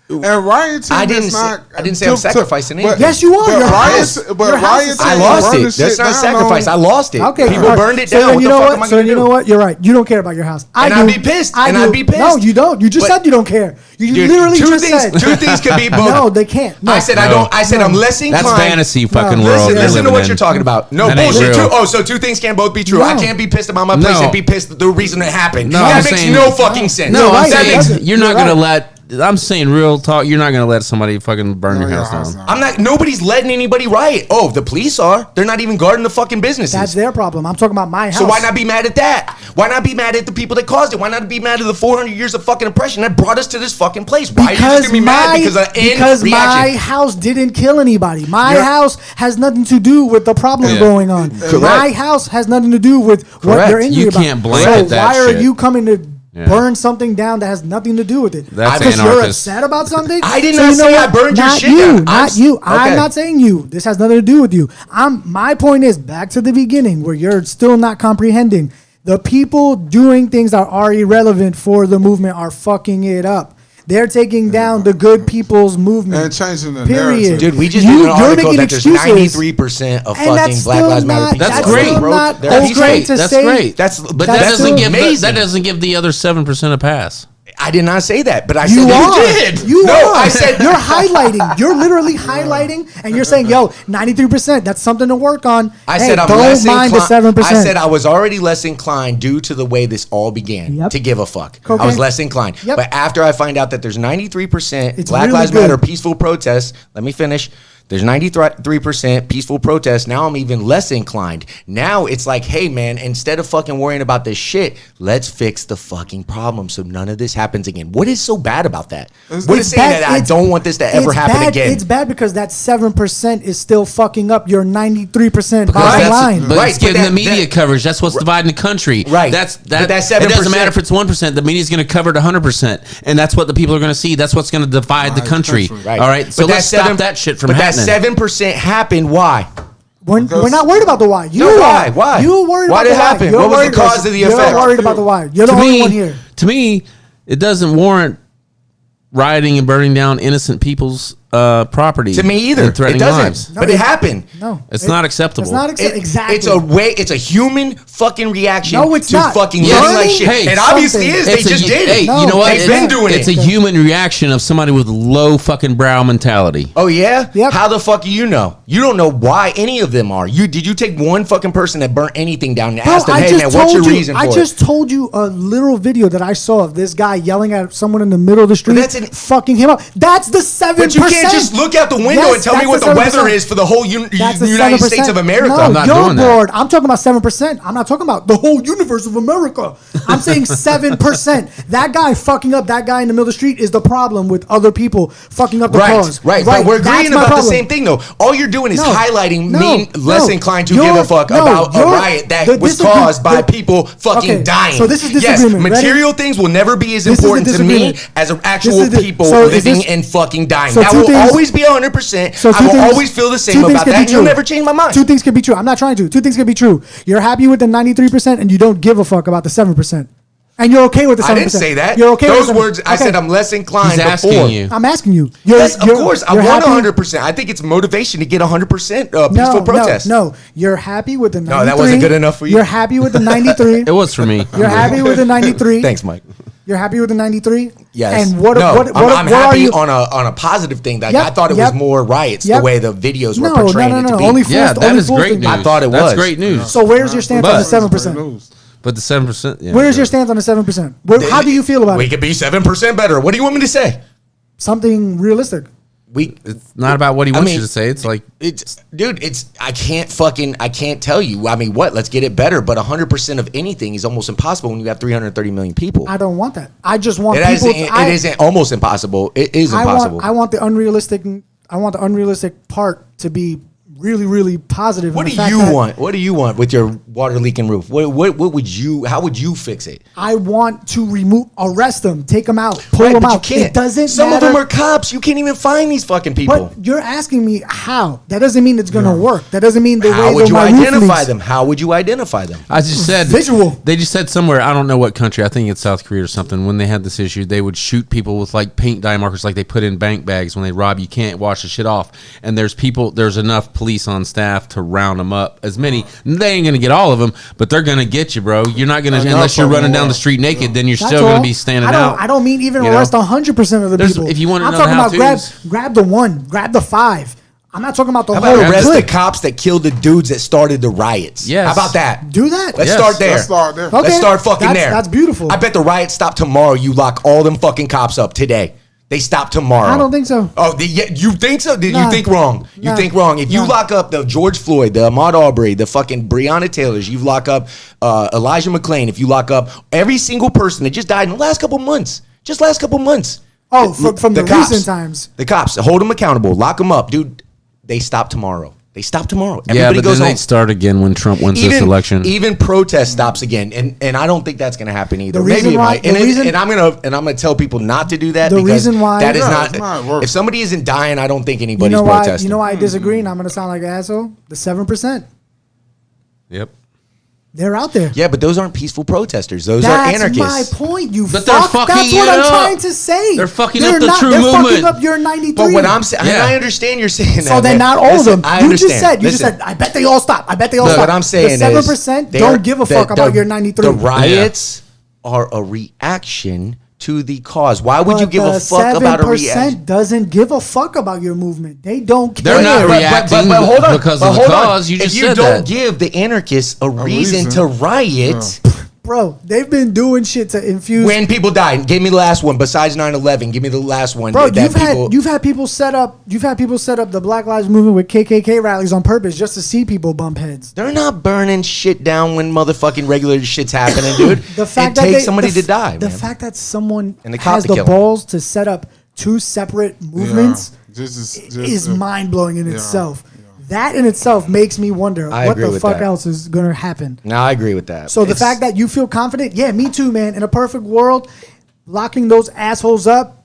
And rioting I didn't is say- not. I didn't say I'm sacrificing anything. Yes, you are. But Your riots, house- but your house is- rioting, I lost burning it. That's shit not a down sacrifice. on- I lost it. Okay, People all right. burned it So down. then What you the know fuck what? am I So gonna you do? know what? You're right. You don't care about your house. And I I'd do. be pissed. I And do. I'd be pissed. No, you don't. You just But- said you don't care. You Dude, literally two just things, said. two things could be both. No, they can't. No. I said I don't. I said I'm less inclined. That's fantasy fucking No, world. Listen, you're listen to living what in. you're talking about. No That ain't bullshit. real. So two things can't both be true. I No. can't be pissed about my place No. and be pissed the reason it happened. No, that I'm makes saying- no fucking sense. No, You're I'm right, it saying doesn't. you're not You're gonna right. let. I'm saying real talk. You're not gonna let somebody fucking burn your house down. I'm not. Nobody's letting anybody riot. Oh, the police are. They're not even guarding the fucking businesses. That's their problem. I'm talking about my house. So why not be mad at that? Why not be mad at the people that caused it? Why not be mad at the 400 years of fucking oppression that brought us to this fucking place? Why are you just Because gonna be mad because of because my reaction? house didn't kill anybody. My You're- house has nothing to do with the problem Yeah. going on. Correct. My house has nothing to do with what Correct. they're angry You about. can't blanket so that why are shit. you coming to Yeah. burn something down that has nothing to do with it? That's Because you're anarchist. upset about something. I did So not you know say I what? burned your Not shit you, down. Not you. I'm okay. not saying you. This has nothing to do with you. My point is back to the beginning where you're still not comprehending. The people doing things that are irrelevant for the movement are fucking it up. They're taking down the good people's movement. And changing the Period. narrative. Dude, we just You- did an you're article making that there's excuses. 93% of And fucking that's Black still Lives Matter not- people. That's that great. wrote- not they're That's peaceful. great. to That's say- great. That's but that's that doesn't give amazing. that doesn't give the other 7% a pass. I did not say that, but I You said are. you did. You no, are. I said you're highlighting. You're literally highlighting, and you're saying, "Yo, 93%. That's something to work on." I Hey, said I'm don't less mind the inclined. 7%. I said I was already less inclined due to the way this all began Yep. to give a fuck. Okay. I was less inclined. Yep. But after I find out that there's 93% It's Black really Lives good. Matter peaceful protests, let me finish. There's 93% peaceful protests. Now I'm even less inclined. Now it's like, hey man, instead of fucking worrying about this shit, let's fix the fucking problem so none of this happens again. What is so bad about that? What is It's saying bad- that I it's- don't want this to ever it's happen bad- again? It's bad because that 7% is still fucking up your 93% Because bottom that's, line. but Right, it's but giving that- the media that- coverage. That's what's dividing the country. Right. That's But that. that It doesn't 7%. matter if it's 1%. The media's going to cover it 100%, and that's what the people are going to see. That's what's going to divide the country. Right. All right. So But let's stop that shit from but happening. that 7% happened. Why? We're not worried about the why. You No, are. why? Why? You worried Why about did the it why. happen? You're What was the worried- cause of the You're effect? worried about the why. You're the only one here. To me, it doesn't warrant rioting and burning down innocent people's property. To me either. and It threatening doesn't. lives. But it happened. No, It's not acceptable. It's not exactly. It's a way. It's a human fucking reaction. No, it's to not. fucking Yes. living like shit. Hey, it obviously something. is. They It's a just hu- did Hey, it. No, you know what? They've been doing It's it. a human reaction of somebody with low fucking brow mentality. Oh yeah. Yep. How the fuck do you know? You don't know why any of them are. Did you take one fucking person that burnt anything down and Bro, ask them, hey man, what's your reason for I it? just told you a little video that I saw of this guy yelling at someone in the middle of the street, that's an- fucking him up. That's the 7%. But you can't just look out the window and tell me what the weather is for the whole That's the United 7%. States of America. No, I'm not you're doing that. bored. I'm talking about 7%. I'm not talking about the whole universe of America. I'm saying 7%. That guy fucking up that guy in the middle of the street is the problem with other people fucking up the cause. Right. But we're That's agreeing my about the problem. same thing, though. All you're doing is No, highlighting no, me less no. inclined to You're- give a fuck no, about a you're- riot that the was disagree- caused by the- people fucking Okay, dying. so this is yes, disagreement. Ready? material things will never be as This is the important to me disagreement. as This actual is the- people so is living this- and fucking dying. so That two will things- always be 100%. So I two will things- always feel the two same things about can that. be And you'll true. never change my mind. Two things can be true. I'm not trying to. Two things can be true. You're happy with the 93% and you don't give a fuck about the 7%. And you're okay with the 7%. I didn't say that. You're okay Those with words, I said I'm less inclined He's asking before. you. I'm asking you. Yes, of course. I want happy- 100%. I think it's motivation to get 100% peaceful protest. No, you're happy with the 93. that wasn't good enough for you? You're happy with the 93. It was for me. You're happy with the 93. Thanks, Mike. You're happy with the 93? Yes. And what? No, what I'm are happy you? on a positive thing. Like, Yep, I thought it yep, was more riots yep. the way the videos were No, portraying no, it to no. be. Only fools, Yeah, that only is fools great think- news. I thought it That's was. great news. So where's your stance on the But- 7%? But the 7%. Yeah, Where's your stance on the 7%? How do you feel about We it? could be 7% better. What do you want me to say? Something realistic. It's not about what he wants you to say. It's like I can't tell you. I mean, what? Let's get it better. But 100% of anything is almost impossible when you have 330 million people. I don't want that. I just want It people. isn't almost impossible. It is impossible. I want the unrealistic. I want the unrealistic part to be really, really positive. What do you want? What do you want with your water leaking roof? What would you? How would you fix it? I want to arrest them, take them out, pull Right, them but out. you can't. It doesn't Some matter. of them are cops. You can't even find these fucking people. But you're asking me how. That doesn't mean it's going to work. That doesn't mean the How way would that you my roof identify leaks. them? How would you identify them? I just said Visual. They just said somewhere, I don't know what country, I think it's South Korea or something, when they had this issue, they would shoot people with like paint dye markers like they put in bank bags when they rob. You can't wash the shit off. And there's enough police on staff to round them up. As many, they ain't gonna get all of them, but they're gonna get you, bro. You're not gonna, unless you're running down the street naked, then you're That's still all. gonna be standing out. I don't mean even You know? arrest 100% of the There's- people. if you wanna I'm know talking the about how-tos. grab the 1, grab the 5. I'm not talking about the How whole about arrest the clique. cops that killed the dudes that started the riots? Yes. How about that? Do that. Let's Yes. start there. Let's start there. Okay. Let's start fucking That's- there. that's beautiful. I bet the riots stop tomorrow. You lock all them fucking cops up today. They stop tomorrow. I don't think so. Oh, you think so? You Nah. think wrong. You Nah. think wrong. If you Nah. lock up the George Floyd, the Ahmaud Arbery, the fucking Breonna Taylors, you lock up Elijah McClain, if you lock up every single person that just died in the last couple months, Oh, from the cops, recent times. The cops, hold them accountable, lock them up. Dude, they stop tomorrow. They stop tomorrow. Yeah, Everybody but goes then home. they start again when Trump wins this election. Even protest stops again, and I don't think that's going to happen either. The reason Maybe it why- might. the And, reason- and I'm gonna tell people not to do that. The because reason why- that is Yeah, not. it's not worth If somebody isn't dying, I don't think You anybody's know why? protesting. You know why I disagree, and I'm going to sound like an asshole. The 7%, Yep. they're out there. Yeah, but those aren't peaceful protesters. Those That's are anarchists. my point. You But they're fuck. fucking That's what it I'm up. trying to say. They're fucking up the not, true they're movement. fucking up your 93. But what I'm saying, Yeah. I understand you're saying that. so then man. not all Listen, of them. I You understand. just said. You just Listen, said. I bet they all stop. I bet they all But stop. what I'm saying the is 7% they're- don't give a fuck about your 93. The riots are a reaction to the cause. Why would you But give a the fuck about a 7% reaction? doesn't give a fuck about your movement. They don't care. They're not But- reacting hold on, because but of the hold on. cause. You just if you said don't that. give the anarchists a reason reason. to riot, Bro, they've been doing shit to infuse. when people die, give me the last one. Besides 9/11, give me the last one. Bro, that you've had people set up the Black Lives Movement with KKK rallies on purpose just to see people bump heads. They're not burning shit down when motherfucking regular shit's happening, dude. The fact it that takes they, somebody the, to die. The man. fact that someone And the cop has to the kill 'em. balls to set up two separate movements Just is mind blowing in yeah, itself. That in itself makes me wonder I what agree the with fuck that. else is gonna happen. No, I agree with that. So the fact that you feel confident, yeah, me too, man. In a perfect world, locking those assholes up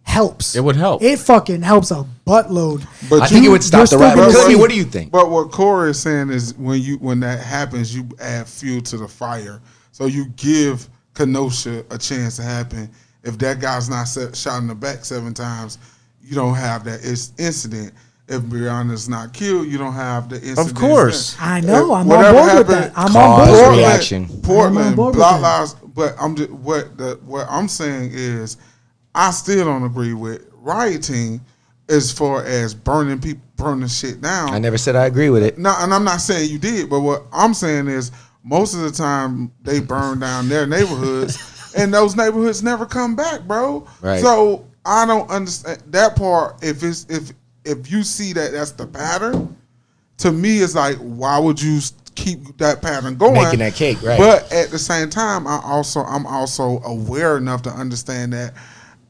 helps. It would help. It fucking helps a buttload. But I think it would stop you're the still riot. gonna Cody, see- what do you think? But what Corey is saying is when that happens, you add fuel to the fire. So you give Kenosha a chance to happen. If that guy's not shot in the back 7 times, you don't have that incident. If Breonna's not killed, you don't have the incident. Of course. I know. I'm on Whatever board with happened- that. I'm Cause on board. reaction. reaction. I'm on Portland, board with Black that. Lives. But I'm just, what I'm saying is, I still don't agree with rioting as far as burning shit down. I never said I agree with it. No, and I'm not saying you did, but what I'm saying is most of the time they burn down their neighborhoods, and those neighborhoods never come back, bro. Right. So I don't understand that part. If you see that that's the pattern, to me it's like, why would you keep that pattern going? Making that cake, right. But at the same time, I'm also aware enough to understand that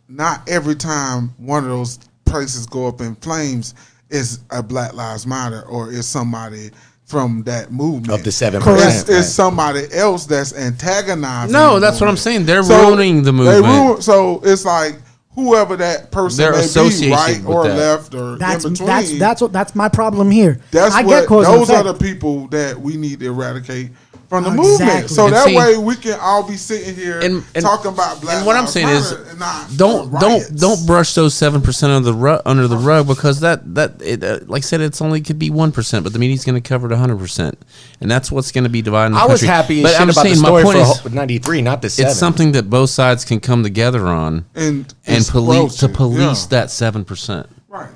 not every time one of those places go up in flames is a Black Lives Matter or is somebody from that movement Of the 7%. Correct. It's somebody else that's antagonizing. No, the that's what I'm movement. saying. They're So ruining the they movement. so it's like whoever that person Their may be, association right with or that. left or That's in between. that's my problem here. That's I what get cause and those are effect. the people that we need to eradicate from the Exactly. movement. So And that see- way we can all be sitting here And- talking about Black and what I'm Lives saying is, Matter and not don't riots. brush those 7% under the rug because that like I said, it's only could be 1%, but the media's going to cover it 100%, and that's what's going to be dividing the I was country. happy as But shit I'm about the saying my story point for is, 93, not the 7. it's something that both sides can come together on and and squelch police it. police Yeah. that 7%. Right.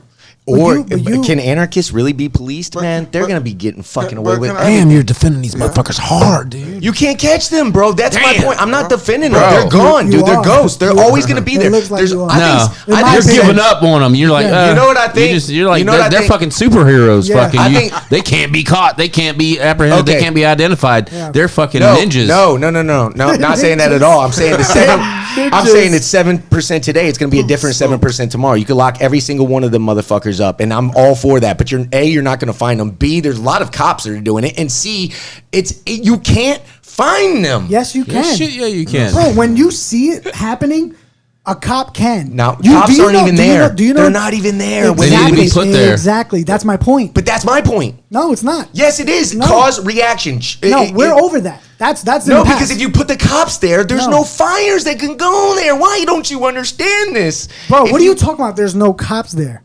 Or can anarchists really be policed, man? They're going to be getting fucking away with it. Damn, you're defending these motherfuckers hard, dude. You can't catch them, bro. That's my point. I'm not defending them. Bro. They're gone, dude. They're are. ghosts. They're always going to be there. looks like you are. No, I you're think giving up on them. You're like, You know what I think? You're like, You know what I they're think? fucking superheroes. Yeah. Fucking, I think- they can't be caught. They can't be apprehended. Okay. They can't be identified. Yeah. They're fucking No, ninjas. no, not saying that at all. I'm saying the seven. I'm saying it's 7% today. It's going to be a different 7% tomorrow. You can lock every single one of them motherfuckers up, and I'm all for that. But you're not going to find them. B, there's a lot of cops that are doing it, and C, you can't find them. Yes, you can. Yeah, you can. Bro, when you see it happening, a cop can. Now, You- cops do you aren't know- even do you there. know- do you know- They're not even there. They need to be put there. Exactly. That's my point. But that's my point. No, it's not. Yes, it is. No. Cause reaction. No, we're over that. That's in No, the past. because if you put the cops there, there's No. no fires that can go there. Why don't you understand this? Bro, If what are you talking about? There's no cops there.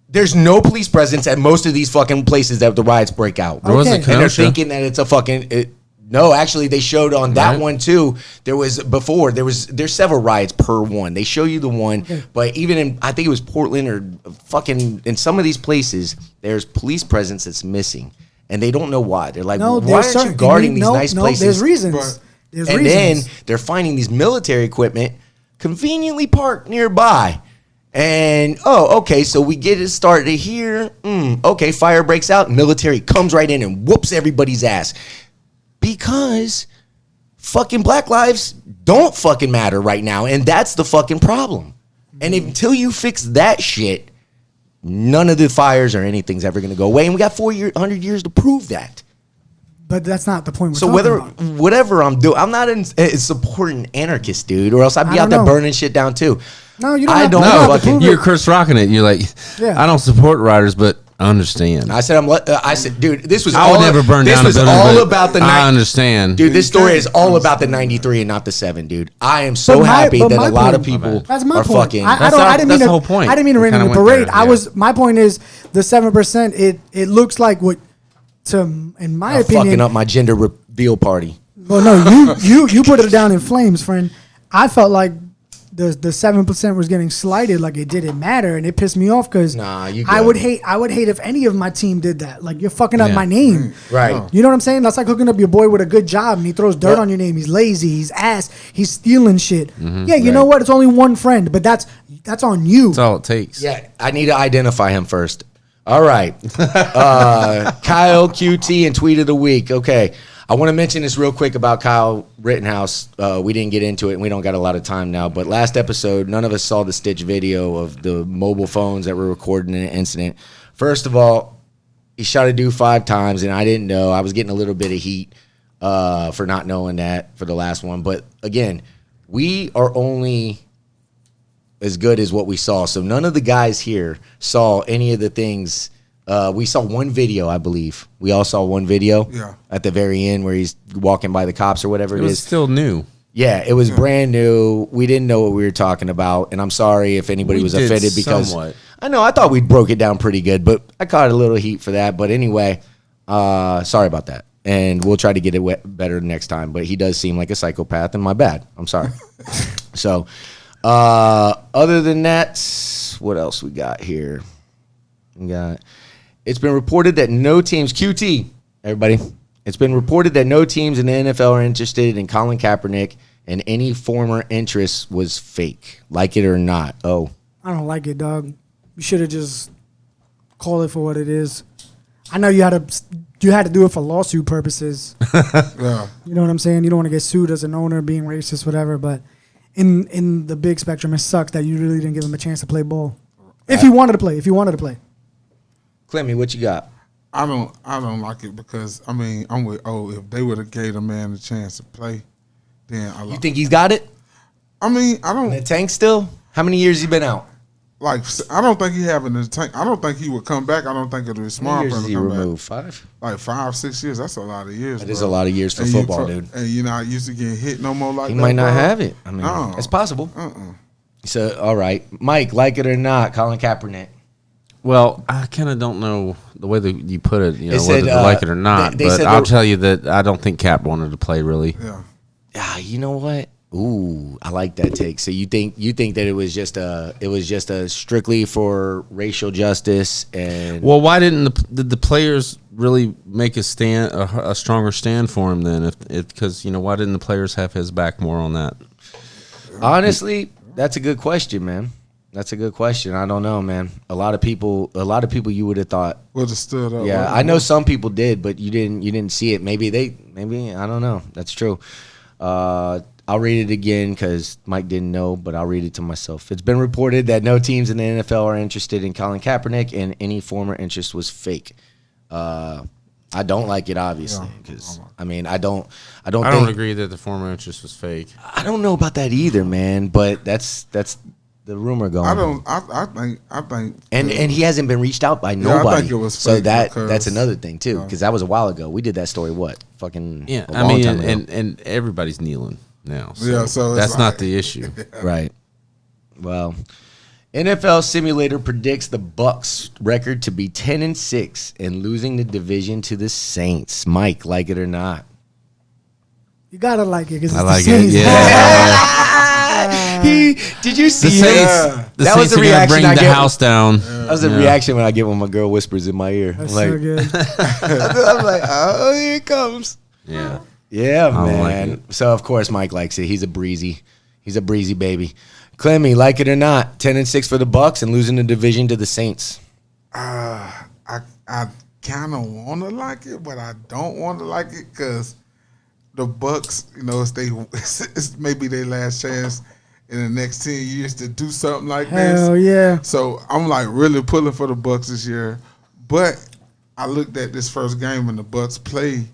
There's no police presence at most of these fucking places that the riots break out. There was a Okay. And they're Kenosha. thinking that it's a fucking. No, actually, they showed on that Right. one too. There's several riots per one. They show you the one, but even in, I think it was Portland or fucking in some of these places, there's police presence that's missing, and they don't know why. They're like, No, why there's aren't you certain guarding these nice no, places? There's reasons. But- There's And reasons. then they're finding these military equipment conveniently parked nearby. And, okay, so we get it started here. Okay, fire breaks out. Military comes right in and whoops everybody's ass. Because fucking black lives don't fucking matter right now. And that's the fucking problem. And until you fix that shit, none of the fires or anything's ever going to go away. And we got 400 years to prove that. But that's not the point we're So talking about. whatever I'm doing, I'm not supporting anarchists, dude, or else I'd be I out don't there know. burning shit down too. No, you don't I have to- don't you don't have to fucking. prove You're Chris rocking it. You're like, Yeah. I don't support riders, but I understand. I said, dude, this was I would all. never burn this down a was building, all but about the. I understand. Dude, this story is all about the 93 and not the 7, dude. I am so But happy but that my a lot of point- people That's my are point. fucking. That's I didn't mean the to, whole point. I didn't mean to We ring kinda the went parade. there, yeah. My point is the 7%. It looks like what, in my I'm opinion, fucking up my gender reveal party. Well, no, you put it down in flames, friend. I felt like the 7% was getting slighted, like it didn't matter, and it pissed me off because Nah, you I good. would hate if any of my team did that. Like you're fucking up Yeah. my name, Right. You know what I'm saying? That's like hooking up your boy with a good job, and he throws dirt on your name. He's lazy. He's ass. He's stealing shit. Yeah, you know what? It's only one friend, but that's on you. That's all it takes. Yeah, I need to identify him first. All right. Kyle QT and tweet of the week. Okay. I want to mention this real quick about Kyle Rittenhouse. We didn't get into it, and we don't got a lot of time now. But last episode, none of us saw the Stitch video of the mobile phones that were recording an incident. First of all, he shot a dude 5 times, and I didn't know. I was getting a little bit of heat for not knowing that for the last one. But again, we are only as good as what we saw. So none of the guys here saw any of the things. We saw one video, I believe. We all saw one video at the very end where he's walking by the cops or whatever It it was is. still new. Yeah, it was brand new. We didn't know what we were talking about. And I'm sorry if anybody We was did offended because somewhat. I know I thought we broke it down pretty good, but I caught a little heat for that. But anyway, sorry about that. And we'll try to get it better next time. But he does seem like a psychopath, and my bad. I'm sorry. So, other than that, what else we got here? We got. It's been reported that no teams, QT, everybody. It's been reported that no teams in the NFL are interested in Colin Kaepernick, and any former interest was fake, like it or not. Oh, I don't like it, dog. You should have just called it for what it is. I know you had to do it for lawsuit purposes. Yeah. You know what I'm saying? You don't want to get sued as an owner being racist, whatever. But in the big spectrum, it sucks that you really didn't give him a chance to play ball. If he wanted to play. Clemmy, what you got? I don't like it because I'm with if they would have gave a man a chance to play, then I You like. think he's got it I don't in the tank still? How many years he been out? like. I don't think he having the tank. I don't think he would come back. I don't think it would be How smart many for years him is to he come removed? back. 5? Like 5-6 years. That's a lot of years. That is bro. a lot of years for And football, dude. And you're not used to getting hit no more like He that. might not bro. have it. I mean, No. it's possible. So, all right, Mike, like it or not, Colin Kaepernick. Well, I kind of don't know the way that you put it, They whether said, they like it or not. they but said I'll the- tell you that I don't think Cap wanted to play, really. Yeah. Ah, you know what? Ooh, I like that take. So you think that it was just a strictly for racial justice and Well, why did the players really make a stronger stand for him then? Because why didn't the players have his back more on that? Honestly, that's a good question, man. That's a good question. I don't know, man. A lot of people you would have thought. Would have stood up. Yeah, I know some people did, but you didn't see it. Maybe I don't know. That's true. I'll read it again because Mike didn't know, but I'll read it to myself. It's been reported that no teams in the NFL are interested in Colin Kaepernick, and any former interest was fake. I don't like it, obviously, because I don't agree that the former interest was fake. I don't know about that either, man. But that's the rumor going. I think. And he hasn't been reached out by nobody. I think it was so fake that's another thing too, because that was a while ago. We did that story. Yeah, a long time ago. and everybody's kneeling now. So that's not the issue, right? Well, NFL Simulator predicts the Bucs record to be 10-6 and losing the division to the Saints. Mike, like it or not? You gotta like it because I like it. Saints. Yeah. Did you see The Saints, that? the That was Saints the are gonna reaction bring I the get. house down. That was the reaction when I get when my girl whispers in my ear. That's I'm like, so good. I'm like, oh, here it comes. Yeah. Yeah, I man. like it. So of course Mike likes it. He's a breezy baby. Clemmy, like it or not, 10-6 for the Bucs and losing the division to the Saints. I kind of want to like it, but I don't want to like it because the Bucks, it's maybe their last chance in the next 10 years to do something like this. Hell yeah. So I'm like really pulling for the Bucks this year. But I looked at this first game and the Bucks play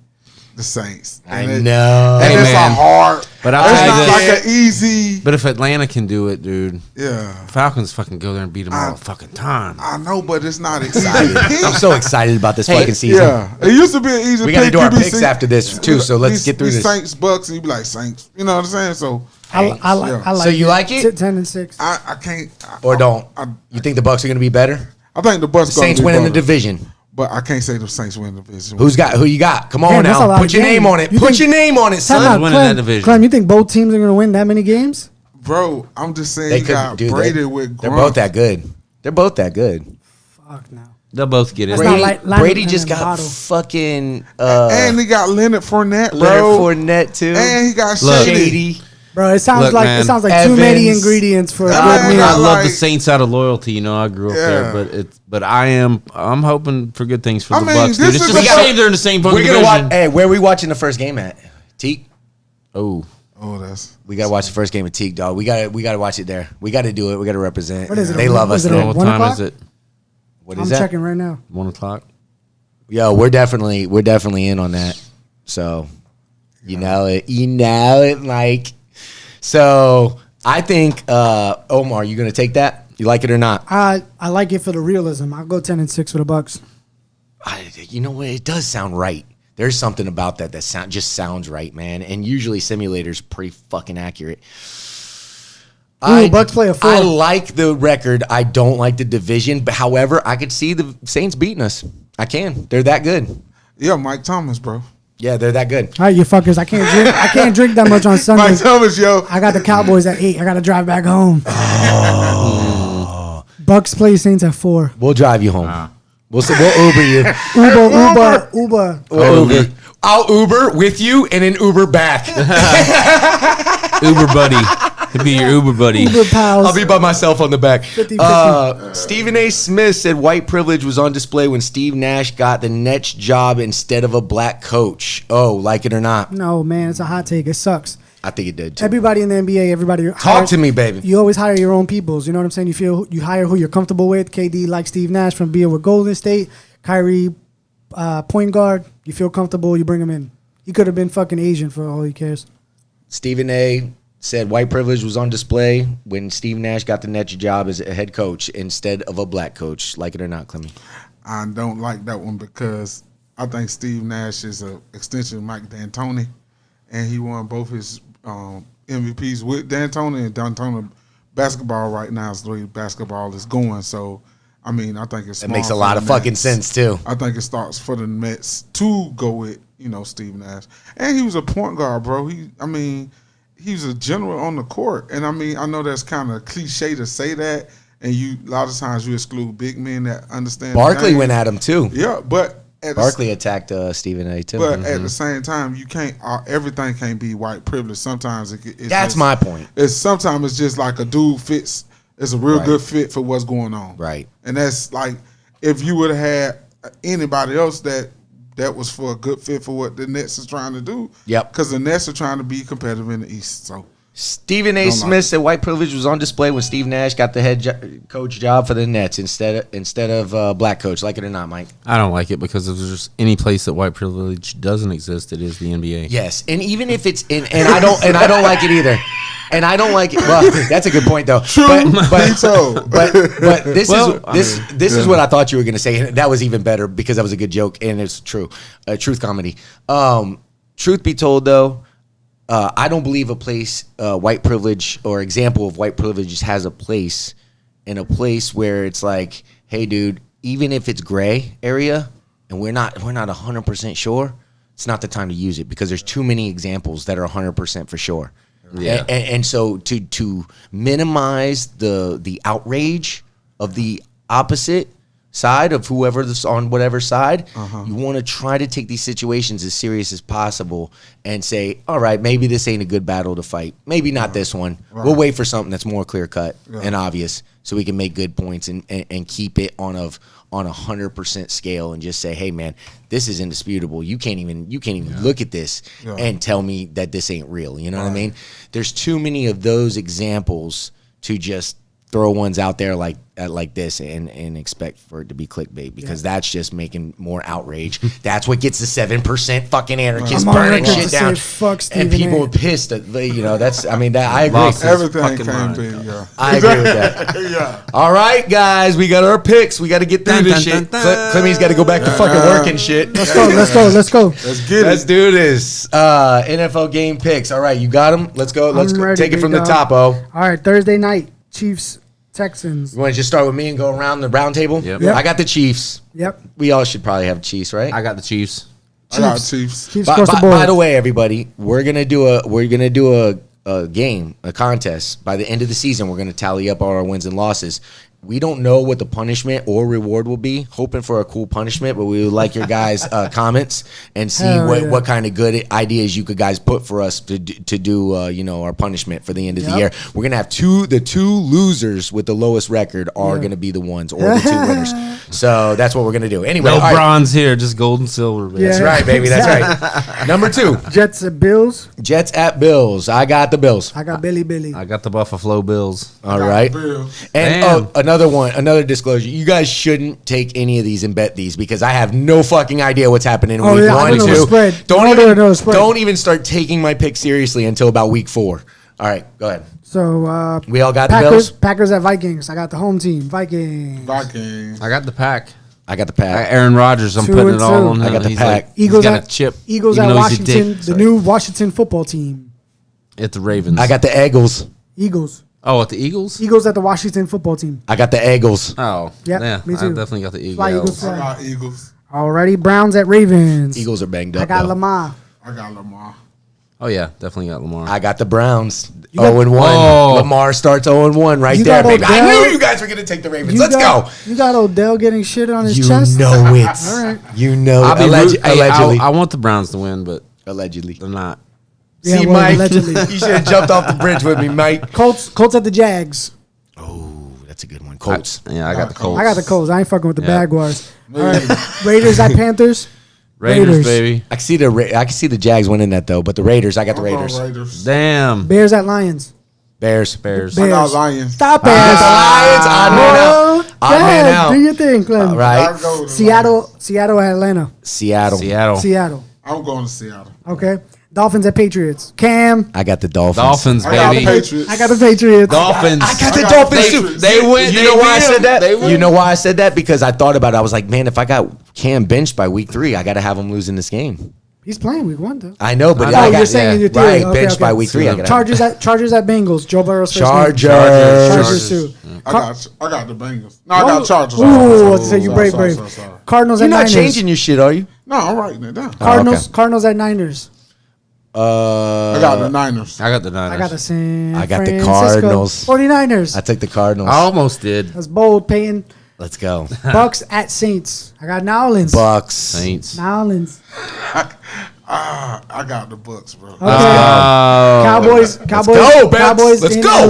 the Saints. I And know. And Hey, it's man. a hard. But It's I'll tell you not this. like an easy. But if Atlanta can do it, dude, Yeah. Falcons fucking go there and beat them all the fucking time. I know, but it's not exciting. I'm so excited about this fucking season. Yeah, it used to be an easy. We got to pick. do our You be picks see- after this too, so let's get through these this. Saints, Bucks, and you be like Saints. You know what I'm saying? So I like. So you like it? 10-6. I can't. Or don't? I You think the Bucs are going to be better? think the Bucks Saints gonna be winning the better. division. But I can't say the Saints win the division. Who you got? Come on Damn, that's a now. lot Put of your games. name on it. You Put think- your name on it, Time son. out, winning that division. Clem, you think both teams are going to win that many games? Bro, I'm just saying They you got could do Brady that. with Gronk. They're both that good. They're both that good. Fuck no. They'll both get it. That's not like Brady Lineman just in the got bottle. fucking And he got Leonard Fournette, bro. Leonard Fournette too. And he got Look. Shady. Shady. Bro, it sounds Look, like man, too many Evans. ingredients for a I good meal. I love the like- Saints out of loyalty. I grew up Yeah. there, but I'm hoping for good things for I the mean, Bucks. this Dude. It's is just a about- shame they're in the same fucking We're gonna division. watch. Hey, where are we watching the first game at? Teak. Oh, Oh, that's We gotta watch the first game at Teak, dog. We gotta watch it there. We gotta do it. We gotta represent. What is it, They love us is it there. what 1 time o'clock? is it? What I'm is that? checking right now. 1 o'clock. Yo, we're definitely in on that. So you know it, Mike. So I think Omar, you gonna take that? You like it or not? I like it for the realism. I'll go 10-6 for the Bucks. You know what? It does sound right. There's something about that just sounds right, man. And usually simulators pretty fucking accurate. Bucks play a 4. I like the record. I don't like the division. But however, I could see the Saints beating us. I can. They're that good. yeah, Mike Thomas, bro. Yeah, they're that good. All right, you fuckers. I can't drink. I can't drink that much on Mike Sundays. Thomas, yo. I got the Cowboys at 8. I got to drive back home. Bucks play Saints at 4. We'll drive you home. We'll Uber you. Uber. We'll Uber. I'll Uber with you and then Uber back. Uber buddy. He'd be your Uber buddy. Uber pals. I'll be by myself on the back. 50-50. Stephen A. Smith said white privilege was on display when Steve Nash got the Nets job instead of a black coach. Oh, like it or not? No, man, it's a hot take. It sucks. I think it did too. Everybody in the NBA, everybody Talk to me, baby. You always hire your own peoples. You know what I'm saying? You hire who you're comfortable with. KD like Steve Nash from being with Golden State. Kyrie, point guard. You feel comfortable, you bring him in. He could have been fucking Asian for all he cares. Stephen A. said white privilege was on display when Steve Nash got the Nets job as a head coach instead of a black coach. Like it or not, Clemmy? I don't like that one because I think Steve Nash is an extension of Mike D'Antoni, and he won both his MVPs with D'Antoni, and D'Antoni basketball right now is the way basketball is going. So, I mean, I think it's That smart makes a for lot the of fucking Nets. sense too. I think it starts for the Mets to go with Steve Nash, and he was a point guard, bro. He he was a general on the court. And I mean, I know that's kind of cliche to say that, and a lot of times you exclude big men that understand. Barkley went at him too. Yeah, but Barkley attacked Stephen A. too. But at the same time, you can't. Everything can't be white privilege. Sometimes it's that's my point. Sometimes it's just like a dude fits. It's a real good fit for what's going on. Right. And that's like if you would have had anybody else that was for a good fit for what the Nets is trying to do. Yep. Because the Nets are trying to be competitive in the East. So Stephen A. Smith said white privilege was on display when Steve Nash got the head coach job for the Nets instead of black coach. Like it or not, Mike? I don't like it because if there's any place that white privilege doesn't exist, it is the NBA. Yes, and even if it's in, and I don't like it either. And I don't like it. Well, that's a good point though. True. But this is what I thought you were going to say. And that was even better because that was a good joke and it's true. Truth comedy. Truth be told though, I don't believe a place white privilege or example of white privilege has a place in a place where it's like, hey dude, even if it's gray area and we're not 100% sure, it's not the time to use it because there's too many examples that are 100% for sure. Yeah. And so to minimize the outrage of the opposite side of whoever's on whatever side, you want to try to take these situations as serious as possible and say, all right, maybe this ain't a good battle to fight. Maybe not this one. Right. We'll wait for something that's more clear cut and obvious so we can make good points and keep it on a 100% scale and just say, hey man, this is indisputable. You can't even look at this and tell me that this ain't real. You know what I mean? There's too many of those examples to just throw ones out there like this and expect for it to be clickbait because that's just making more outrage. That's what gets the 7% fucking anarchists burning shit down. And people are pissed. That's. I mean, I agree. Everything can be. Yeah. I agree with that. All right, guys, we got our picks. We got to get through this shit. Clemmy's got to go back to fucking work and shit. Let's go. Let's get it. Let's do this. NFL game picks. All right, you got them. Let's go. Let's go. Take it from the top, All right, Thursday night, Chiefs. Texans. You want to just start with me and go around the round table? Yep. I got the Chiefs. Yep. We all should probably have Chiefs, right? I got the Chiefs. I got Chiefs. Chiefs across the board. By the way, everybody, we're gonna do a game, a contest. By the end of the season, we're gonna tally up all our wins and losses. We don't know what the punishment or reward will be. Hoping for a cool punishment, but we would like your guys' comments and see what kind of good ideas you could guys put for us to do. Our punishment for the end of the year. We're gonna have the two losers with the lowest record are gonna be the ones, or the two winners. So that's what we're gonna do. Anyway, no bronze here, just gold and silver. Baby. That's right, baby. That's right. Number 2, Jets at Bills. Jets at Bills. I got the Bills. I got Billy. I got the Buffalo Bills. All right. And another disclosure. You guys shouldn't take any of these and bet these because I have no fucking idea what's happening in week 1, 2. Don't even start taking my pick seriously until about week 4. All right, go ahead. So we all got Packers, the Bills. Packers at Vikings. I got the home team. Vikings. I got the Pack. I got the Pack. Aaron Rodgers. I'm putting it all on him. I got the Pack. Eagles got a chip. Eagles at Washington. The new Washington football team. At the Ravens. I got the Eagles. Eagles. Oh, at the Eagles? Eagles at the Washington football team. I got the Eagles. Oh, yeah, me too. I definitely got the Eagles. Fly Eagles. I got Eagles. Alrighty, Browns at Ravens. Eagles are banged up. I got Lamar. Oh, yeah, definitely got Lamar. I got the Browns. 0-1. Oh. Lamar starts 0-1 right there, baby. I knew you guys were going to take the Ravens. Let's go. You got Odell getting shit on his chest? You know it. All right. You know it. Allegedly. I want the Browns to win, but Allegedly. they're not. Yeah, See, well, Mike, allegedly. you should have jumped off the bridge with me, Mike. Colts at the Jags. Oh, that's a good one. Colts. I got the Colts. I got the Colts. I ain't fucking with the Jaguars. All right. Raiders at Panthers. Raiders, baby. I can see the Jags winning that though, but the Raiders. I got the Raiders. Damn. Bears at Lions. Bears. I got Lions. Stop it. Lions. Odd man out. Do your thing, Clem. All right. Seattle at Atlanta. Seattle. I'm going to Seattle. Okay. Dolphins at Patriots. Cam. I got the Dolphins. Dolphins, baby. I got the Patriots. I got the Patriots. Dolphins. I got the Dolphins too. They win. You know why I said that? You know why I said that? Because I thought about it. I was like, man, if I got Cam benched by week 3, I got to have him losing this game. He's playing week 1, though. I know, but you're saying in your theory. right, benched by week 3. I gotta Chargers at Bengals. Joe Burrow's first Chargers. game. Chargers too. I got the Bengals. No, I got Chargers. Ooh, so you brave. Cardinals You're at not Niners. changing your shit, are you? No, I'm writing it down. Cardinals at Niners. I got the Niners. I got the Niners. I got the San I got the Francisco Cardinals. 49ers. I took the Cardinals. I almost did. That's bold, Peyton. Let's go. Bucks at Saints. I got Nowlands. Bucks. Saints. Nowlands. I got the Bucks, bro. Okay. Cowboys. Cowboys. go, Bets. Cowboys Let's in go.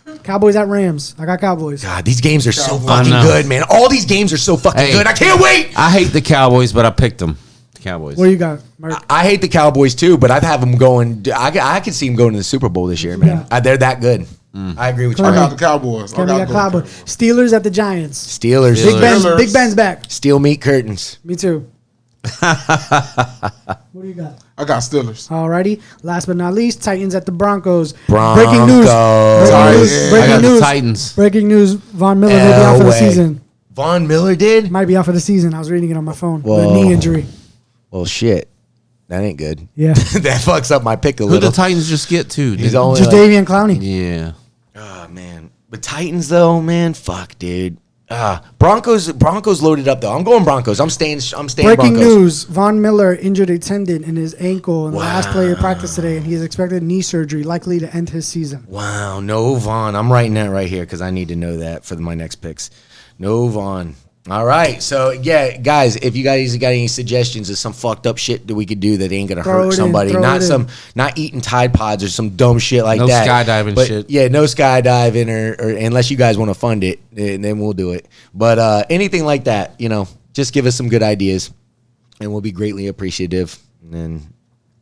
LA. Cowboys at Rams. I got Cowboys. God, these games are so Cowboys. fucking I know. good, man. All these games are so fucking Hey. good. I can't wait. I hate the Cowboys, but I picked them. The Cowboys. What do you got, Mark? I hate the Cowboys too, but I'd have them going. I could see them going to the Super Bowl this year, man. They're that good. I agree with you. I Correct. got the Cowboys. Kevin got Cowboys. Steelers at the Giants. Steelers. Big Ben's, Steelers. Big Ben's back. Steel meat curtains. Me too. What do you got? I got Steelers. Alrighty. Last but not least, Titans at the Broncos. Broncos. Breaking news. Titans. Breaking I got the news. Titans. Breaking news. Von Miller may be out for the Elway. season. Von Miller did? Might be out for the season. I was reading it on my phone. With a Whoa. knee injury. Well, shit. That ain't good. Yeah. That fucks up my pick a Who little. the Titans just get to? He's only Just like, Davian Clowney. Yeah. oh, man. But Titans, though, fuck, dude. Broncos loaded up, though. I'm going Broncos. I'm staying Breaking Broncos. news. Von Miller injured a tendon in his ankle in the last player practice today, and he is expected knee surgery, likely to end his season. Wow, no Vaughn. I'm writing that right here because I need to know that for my next picks. No Vaughn. All right, so yeah, guys, if you guys got any suggestions of some fucked up shit that we could do that ain't gonna Throw it hurt in, somebody, throw not it in. not eating Tide Pods or some dumb shit like No that. skydiving But, shit. Yeah, no skydiving or unless you guys want to fund it, and then we'll do it. But anything like that, just give us some good ideas, and we'll be greatly appreciative, and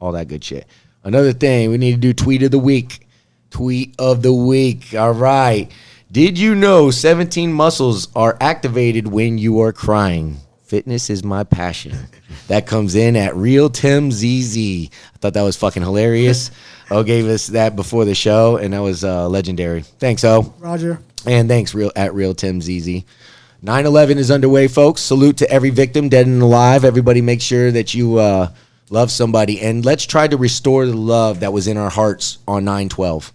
all that good shit. Another thing, we need to do tweet of the week. Tweet of the week. All right. Did you know 17 muscles are activated when you are crying? Fitness is my passion. That comes in at Real Tim ZZ. I thought that was fucking hilarious. O gave us that before the show, and that was legendary. Thanks, O. Roger. And thanks, Real Tim ZZ. 9/11 is underway, folks. Salute to every victim, dead and alive. Everybody make sure that you love somebody. And let's try to restore the love that was in our hearts on 9/12.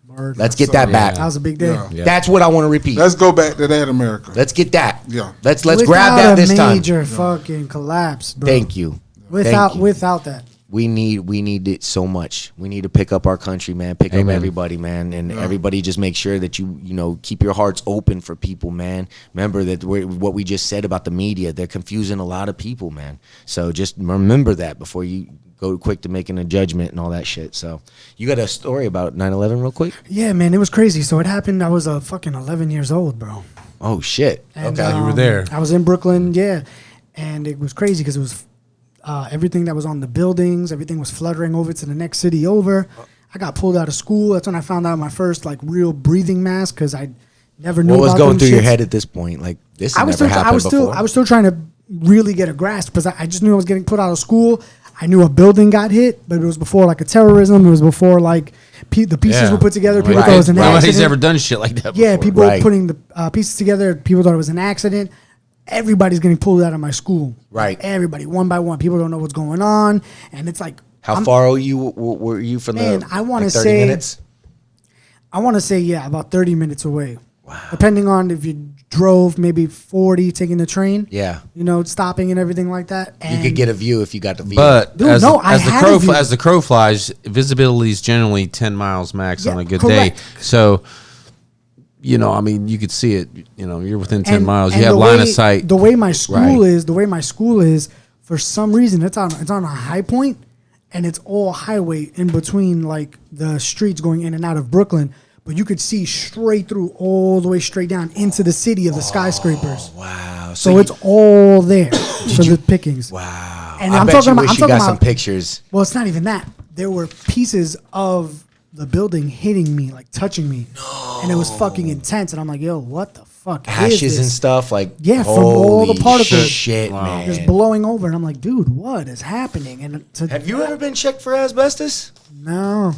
Word. Let's get that back. That was a big day. Yeah. That's what I want to repeat. Let's go back to that, America. Let's get that. Yeah. Let's Without grab that a this time. major fucking collapse, bro. Thank you. Without Thank you. without that. We need it so much. We need to pick up our country, man. Pick up Amen. everybody, man, and everybody just make sure that you keep your hearts open for people, man. Remember that what we just said about the media, they're confusing a lot of people, man. So just remember that before you go quick to making a judgment and all that shit. So you got a story about 9/11 real quick? Yeah, man, it was crazy. So it happened. I was fucking 11 years old, bro. Oh shit. And, Okay. You were there. I was in Brooklyn, yeah, and it was crazy because it was everything that was on the buildings, everything was fluttering over to the next city over. I got pulled out of school. That's when I found out my first like real breathing mask because I never knew What was about going them through your shits. head at this point? Like this has never I happened was before. still trying to really get a grasp because I just knew I was getting put out of school. I knew a building got hit, but it was before like a terrorism. It was before like the pieces were put together. People thought it was an Nobody's accident. ever done shit like that Yeah, before. people Right. putting the pieces together. People thought it was an accident. Everybody's getting pulled out of my school. Right. Everybody, one by one. People don't know what's going on, and it's like How I'm- far were you from Man, the? I wanna 30 say- minutes. I want to say yeah, about 30 minutes away. Wow. Depending on if you drove, maybe 40, taking the train. Yeah. Stopping and everything like that. You And could get a view if you got the view. But Dude, as, no, I as the had crow a view. as the crow flies, visibility is generally 10 miles max on Yeah, a good correct. day. So, I mean, you could see it. You're within 10 and- miles. You and have the line way- of sight. The way my school Right. is, for some reason, it's on a high point, and it's all highway in between like the streets going in and out of Brooklyn. But you could see straight through, all the way straight down into the city of the skyscrapers. Wow. So it's all there for the pickings. Wow. And I I'm bet talking you about- wish I'm you talking got some about- pictures. Well, it's not even that. There were pieces of the building hitting me, like touching me, and it was fucking intense. And I'm like, yo, what the fuck? is Ashes this? and stuff like Yeah, from all the holy particles. Shit, Wow. man. Just blowing over, and I'm like, dude, what is happening? And Have you ever been checked for asbestos? No,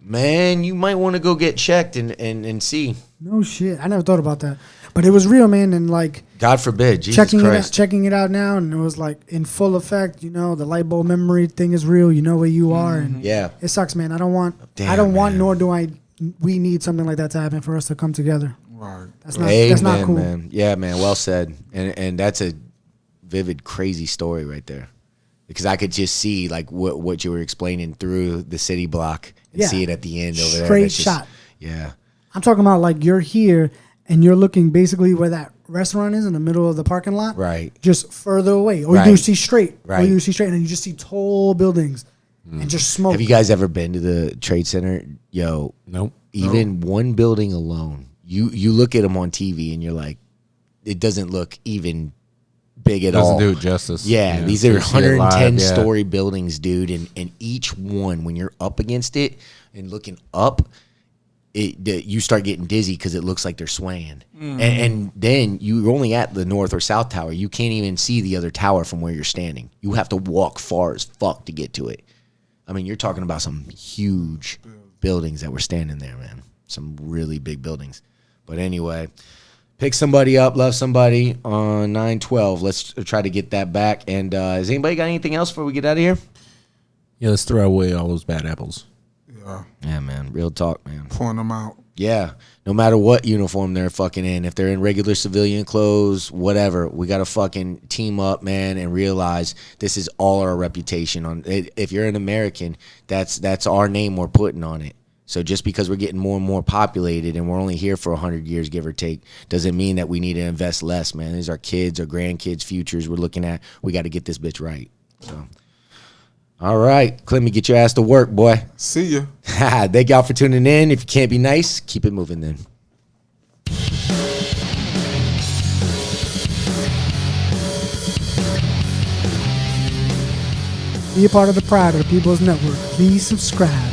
Man, you might want to go get checked and see. no shit. I never thought about that, but it was real, man. And like God forbid, Jesus checking Christ. it out now, and it was like in full effect. The light bulb memory thing is real. You know where you are, and Yeah. it sucks, man. I don't want, Damn, man. nor do I. We need something like that to happen for us to come together. Right. That's not. Amen, That's not cool. man. Yeah, man. Well said. And that's a vivid, crazy story right there. because I could just see like what you were explaining through the city block and Yeah. see it at the end over there. Straight That's just- shot. Yeah. I'm talking about like you're here and you're looking basically where that restaurant is in the middle of the parking lot. Right. Just further away. Or Right. you see straight. Or Right. you see straight and you just see tall buildings and just smoke. Have you guys ever been to the Trade Center? Yo, Nope. even one building alone, you look at them on TV and you're like, it doesn't look even big at Doesn't all. do it justice. Yeah, these to are see it live, 110 yeah. story buildings, dude, and each one, when you're up against it and looking up, you start getting dizzy because it looks like they're swaying. And then you're only at the north or south tower. You can't even see the other tower from where you're standing. You have to walk far as fuck to get to it. I mean, you're talking about some huge buildings that were standing there, man. Some really big buildings. But anyway, pick somebody up, love somebody on 9/12. Let's try to get that back. And has anybody got anything else before we get out of here? Yeah, let's throw away all those bad apples. Yeah, Yeah, man. Real talk, man. point them out. Yeah. No matter what uniform they're fucking in, if they're in regular civilian clothes, whatever, we got to fucking team up, man, and realize this is all our reputation on it. If you're an American, that's our name we're putting on it. So just because we're getting more and more populated and we're only here for 100 years, give or take, doesn't mean that we need to invest less, man. These are kids, our grandkids' futures we're looking at. We got to get this bitch right. So, all right. Let me get your ass to work, boy. See ya. Thank y'all for tuning in. If you can't be nice, keep it moving then. Be a part of the Pride of the People's Network. Please subscribe.